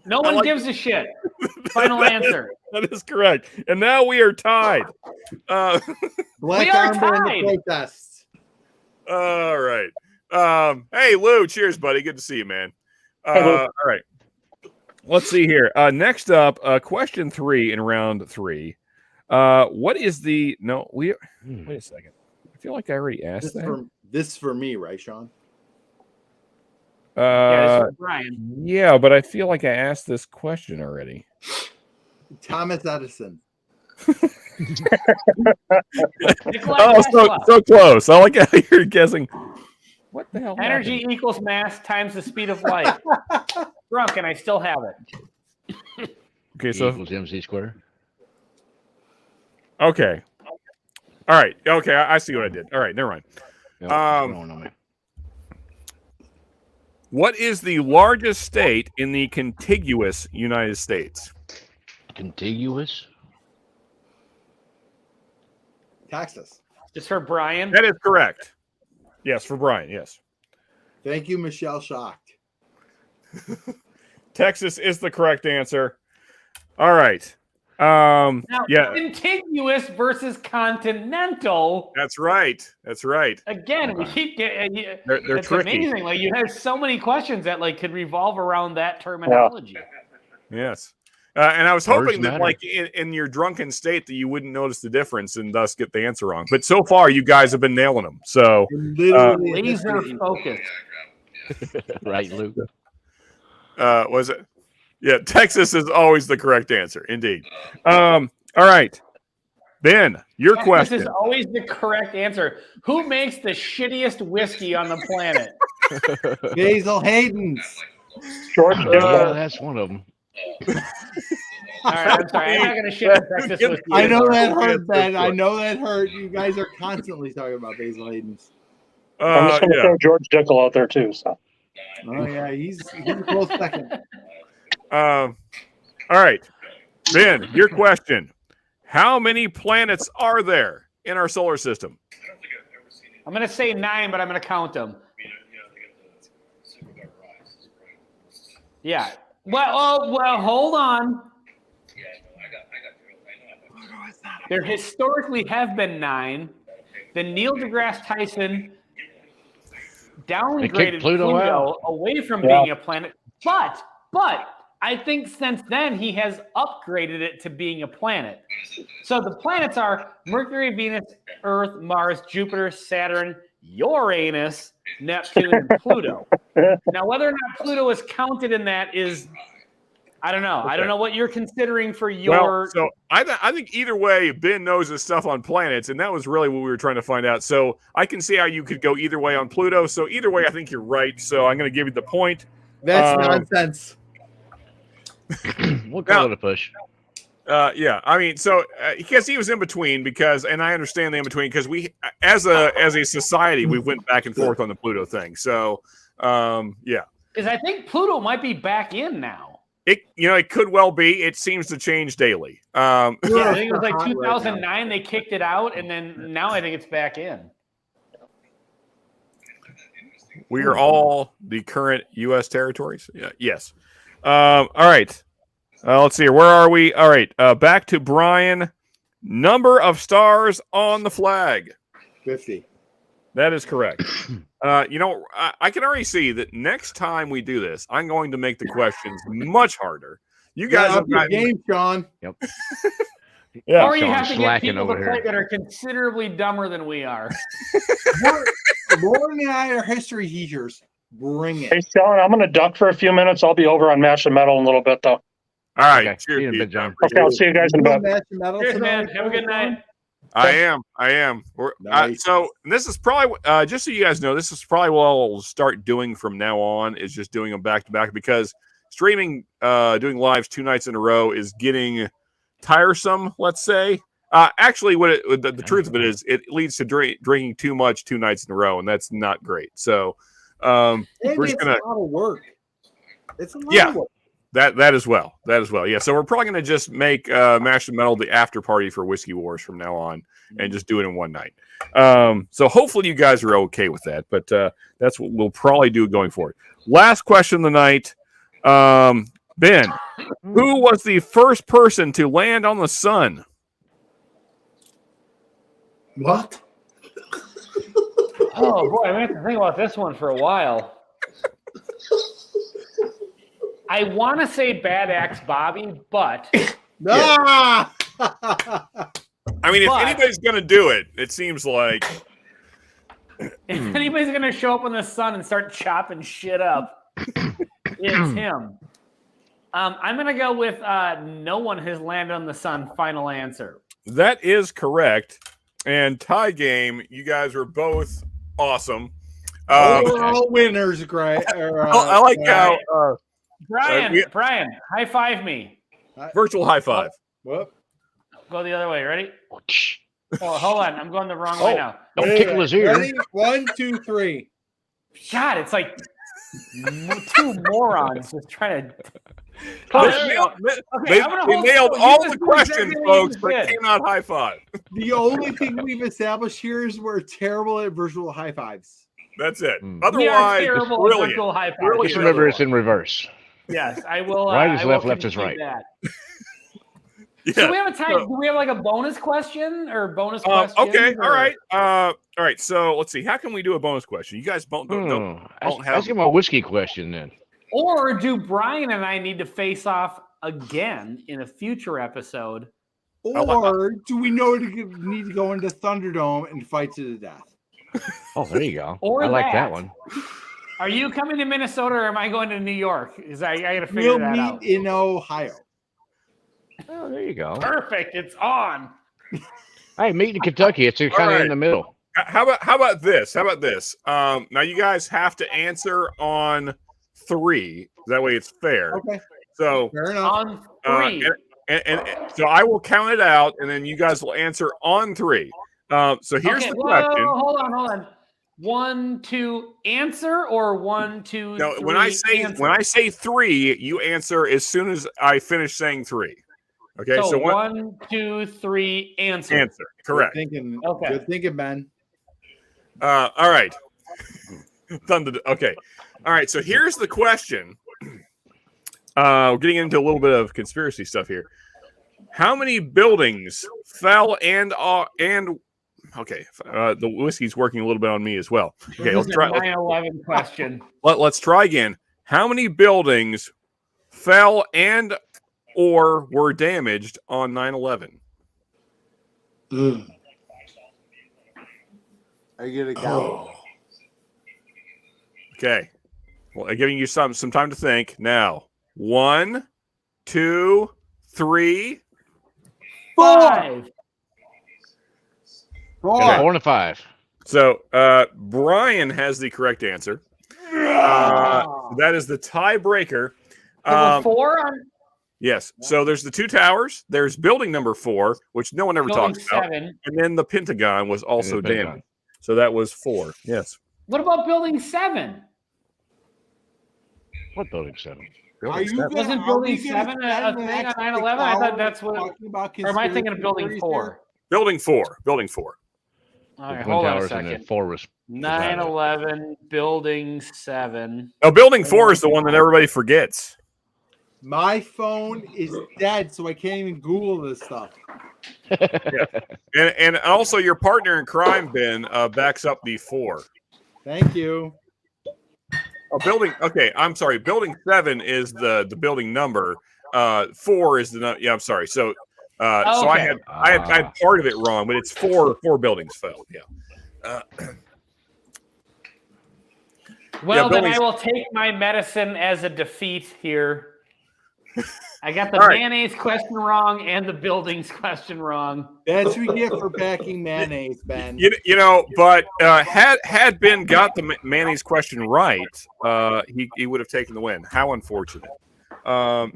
No one gives a shit. Final answer. That is correct. And now we are tied. Black we are Armor tied. in the protest. All right. Hey, Lou. Cheers, buddy. Good to see you, man. All right. Let's see here. Next up, question 3 in round 3. What is the... No, wait a second. I feel like I already asked that. This is for me, right, Sean? Brian. Yeah, but I feel like I asked this question already. Thomas Edison. So close. I like how you're guessing. What the hell? Energy happened? equals mass times the speed of light. Drunk, and I still have it. Okay, so equals MC squared. Okay. All right. Okay, I see what I did. All right, never mind. What is the largest state in the contiguous United States? Contiguous? Texas. Just for Brian? That is correct. Yes, for Brian, yes. Thank you, Michelle Shocked. Texas is the correct answer. All right. Now, contiguous versus continental. That's right. Again, we keep getting. They're it's tricky. amazing. Like you have so many questions that like could revolve around that terminology. Yes. And I was hoping that, like in your drunken state, that you wouldn't notice the difference and thus get the answer wrong. But so far, you guys have been nailing them. So laser focus. Right, Luke. Was it? Yeah, Texas is always the correct answer. Indeed. All right. Ben, your question. This is always the correct answer. Who makes the shittiest whiskey on the planet? Basil Hayden's. George that's one of them. All right, I'm sorry. I'm not going to shit on Texas whiskey. I know that hurt, Ben. I know that hurt. You guys are constantly talking about Basil Hayden's. I'm just going to throw George Dickel out there, too. So. Oh, yeah. He's a close second. All right. Ben, your question. How many planets are there in our solar system? I'm going to say 9, but I'm going to count them. Yeah. Well, hold on. There historically have been 9. Then Neil deGrasse Tyson downgraded Pluto away from being a planet. But I think since then he has upgraded it to being a planet. So the planets are Mercury, Venus, Earth, Mars, Jupiter, Saturn, Uranus, Neptune, and Pluto. Now, whether or not Pluto is counted in that is, I don't know. Okay. I don't know what you're considering for your. Well, so I think either way, Ben knows his stuff on planets, and that was really what we were trying to find out. So I can see how you could go either way on Pluto. So either way, I think you're right. So I'm going to give you the point. That's nonsense. We'll call it a push. Yeah, I mean, so because he was in between, and I understand the in between because we, as a society, we went back and forth on the Pluto thing. So, yeah, because I think Pluto might be back in now. It could well be. It seems to change daily. Yeah, I think it was like 2009 they kicked it out, and then now I think it's back in. We are all the current U.S. territories. Yeah, yes. All right. Let's see here. Where are we? All right. Back to Brian. Number of stars on the flag. 50. That is correct. I can already see that next time we do this, I'm going to make the questions much harder. You guys have got game, Sean. Yep. Yeah. Or you have to get people to play that are considerably dumber than we are. Lauren and I are history teachers. Bring it. Hey, Sean, I'm going to duck for a few minutes. I'll be over on Mash and Metal in a little bit, though. All right. Okay. See you in a bit, John. Okay, I'll see you guys in a bit. Cheers, man. Have a good night. I am. Nice. So this is probably just so you guys know, this is probably what I'll start doing from now on. Is just doing them back to back because streaming, doing lives 2 nights in a row is getting tiresome. Let's say. Actually, the truth of it is, it leads to drinking too much 2 nights in a row, and that's not great. So we're just gonna. A lot of work. It's a lot of work. That as well. Yeah. So we're probably going to just make Mash and Metal the after party for Whiskey Wars from now on and just do it in one night. So hopefully you guys are okay with that. But that's what we'll probably do going forward. Last question of the night. Ben, who was the first person to land on the sun? What? Oh, boy. I have to think about this one for a while. I want to say Bad Axe Bobby, but I mean, if anybody's going to do it, it seems like if anybody's going to show up in the sun and start chopping shit up, it's him. I'm going to go with no one has landed on the sun. Final answer. That is correct. And tie game, you guys were both awesome. We're all winners, great. I like how. Brian, high five me. Virtual high five. Whoop. Go the other way. Ready? Oh, hold on. I'm going the wrong way now. Don't tickle his ear. Ready? 1, 2, 3. God, it's like 2 morons just trying to. They nailed all the questions, folks, but cannot high five. The only thing we've established here is we're terrible at virtual high fives. That's it. Otherwise, it's brilliant. Just remember it's in reverse. Yes, I will. Right is left, left is right. Yeah. So we have a time. Do we have like a bonus question or bonus question? Okay. All right. All right. So let's see. How can we do a bonus question? You guys don't have. Ask him a whiskey question then. Or do Brian and I need to face off again in a future episode? Or do we need to go into Thunderdome and fight to the death? Oh, there you go. Or I like that one. Are you coming to Minnesota or am I going to New York? I got to figure that out. We'll meet in Ohio. Oh, there you go. Perfect. It's on. Hey, meet in Kentucky. It's kind of in the middle. How about this? Now you guys have to answer on 3. That way it's fair. Okay. So fair enough. On 3. And so I will count it out, and then you guys will answer on 3. So here's the question. Hold on. 1, 2, answer, or 1, 2, no, 3. When I say 3, you answer as soon as I finish saying 3. Okay, so 1, 2, 3, answer. Answer. Correct. Good thinking, Ben. All right. Okay. All right. So here's the question. We're getting into a little bit of conspiracy stuff here. How many buildings fell and okay, the whiskey's working a little bit on me as well. Okay, let's try. 9/11 question. Let's try again. How many buildings fell and or were damaged on 9/11? Are you gonna count? Okay. Well, I'm giving you some time to think. Now, 1, 2, 3, 5. 4 and a 5. So Brian has the correct answer. That is the tiebreaker. There were 4 on Yes. So there's the 2 towers. There's building number 4, which no one ever building talks about. 7. And then the Pentagon was also damaged. So that was 4. Yes. What about building 7? What building 7? Wasn't building 7 a thing on 9/11? I thought that's what. Or am I thinking of building 4? Building 4. Building 4. All right, hold on a And then second. 4 was 9/11, building 7. Now, building 4 is the one that everybody forgets. My phone is dead, so I can't even Google this stuff. Yeah. And also your partner in crime, Ben, backs up the 4. Thank you. Okay, I'm sorry. Building 7 is the building number. 4 is the yeah. I'm sorry. So so I had part of it wrong, but it's 4 buildings fell. Yeah. Well, then I will take my medicine as a defeat here. I got the mayonnaise question wrong and the buildings question wrong. That's what we get for backing mayonnaise, Ben. You know, but had Ben got the mayonnaise question right, he would have taken the win. How unfortunate. No.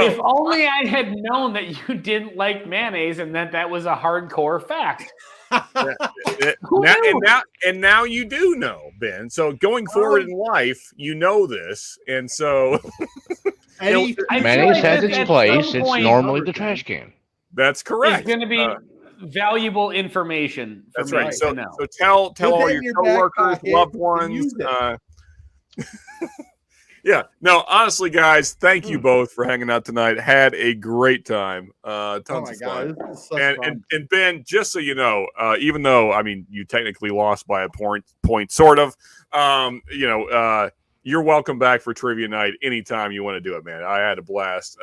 If only I had known that you didn't like mayonnaise and that was a hardcore fact. Now you do know, Ben. So going forward in life, you know this, and so mayonnaise has its place. It's normally the trash can. That's correct. It's going to be valuable information. That's right. So tell all your coworkers, loved ones. Yeah. No, honestly, guys, thank you both for hanging out tonight. Had a great time. Tons of fun. And Ben, just so you know, even though you technically lost by a point, sort of, you're welcome back for trivia night anytime you want to do it, man. I had a blast.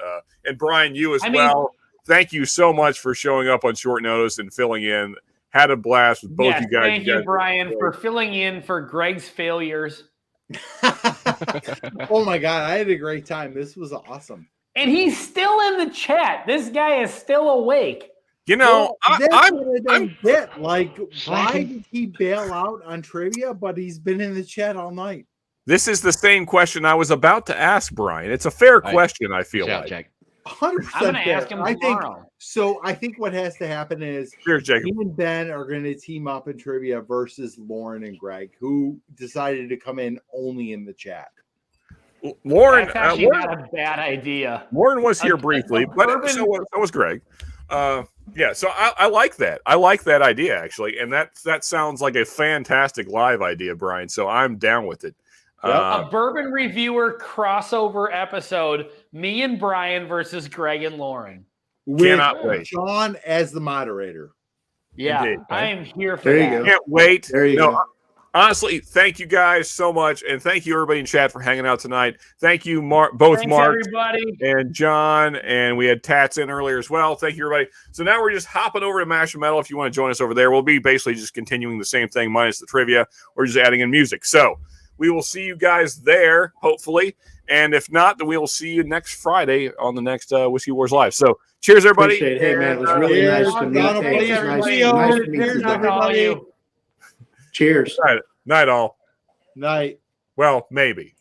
And Brian, you as well. Thank you so much for showing up on short notice and filling in. Had a blast with both you guys. Thank you, Brian, for filling in for Greg's failures. Oh my God, I had a great time. This was awesome. And he's still in the chat. This guy is still awake. You know, I don't get. Like, why did he bail out on trivia? But he's been in the chat all night. This is the same question I was about to ask Brian. It's a fair question, I feel like. I'm 100%. going to ask him tomorrow. I think what has to happen is he and Ben are going to team up in trivia versus Lauren and Greg, who decided to come in only in the chat. Lauren, that's actually not a bad idea. Lauren was here briefly, but so was Greg. Yeah, so I like that. I like that idea, actually, and that sounds like a fantastic live idea, Brian. So I'm down with it. A bourbon reviewer crossover episode, me and Brian versus Greg and Lauren. Cannot wait. Sean as the moderator. Yeah, indeed. I am here for There that. you go. Can't wait. There you go. Honestly, thank you guys so much, and thank you everybody in chat for hanging out tonight. Thank you, both Thanks, Mark everybody. and John, and we had Tats in earlier as well. Thank you, everybody. So now we're just hopping over to Mash and Metal. If you want to join us over there, we'll be basically just continuing the same thing minus the trivia. We're just adding in music. So we will see you guys there, hopefully. And if not, then we will see you next Friday on the next Whiskey Wars Live. So cheers, everybody. Appreciate it. Hey, man, it was really nice to meet you. Nice to meet you, buddy. Cheers. Night all. Night. Well, maybe.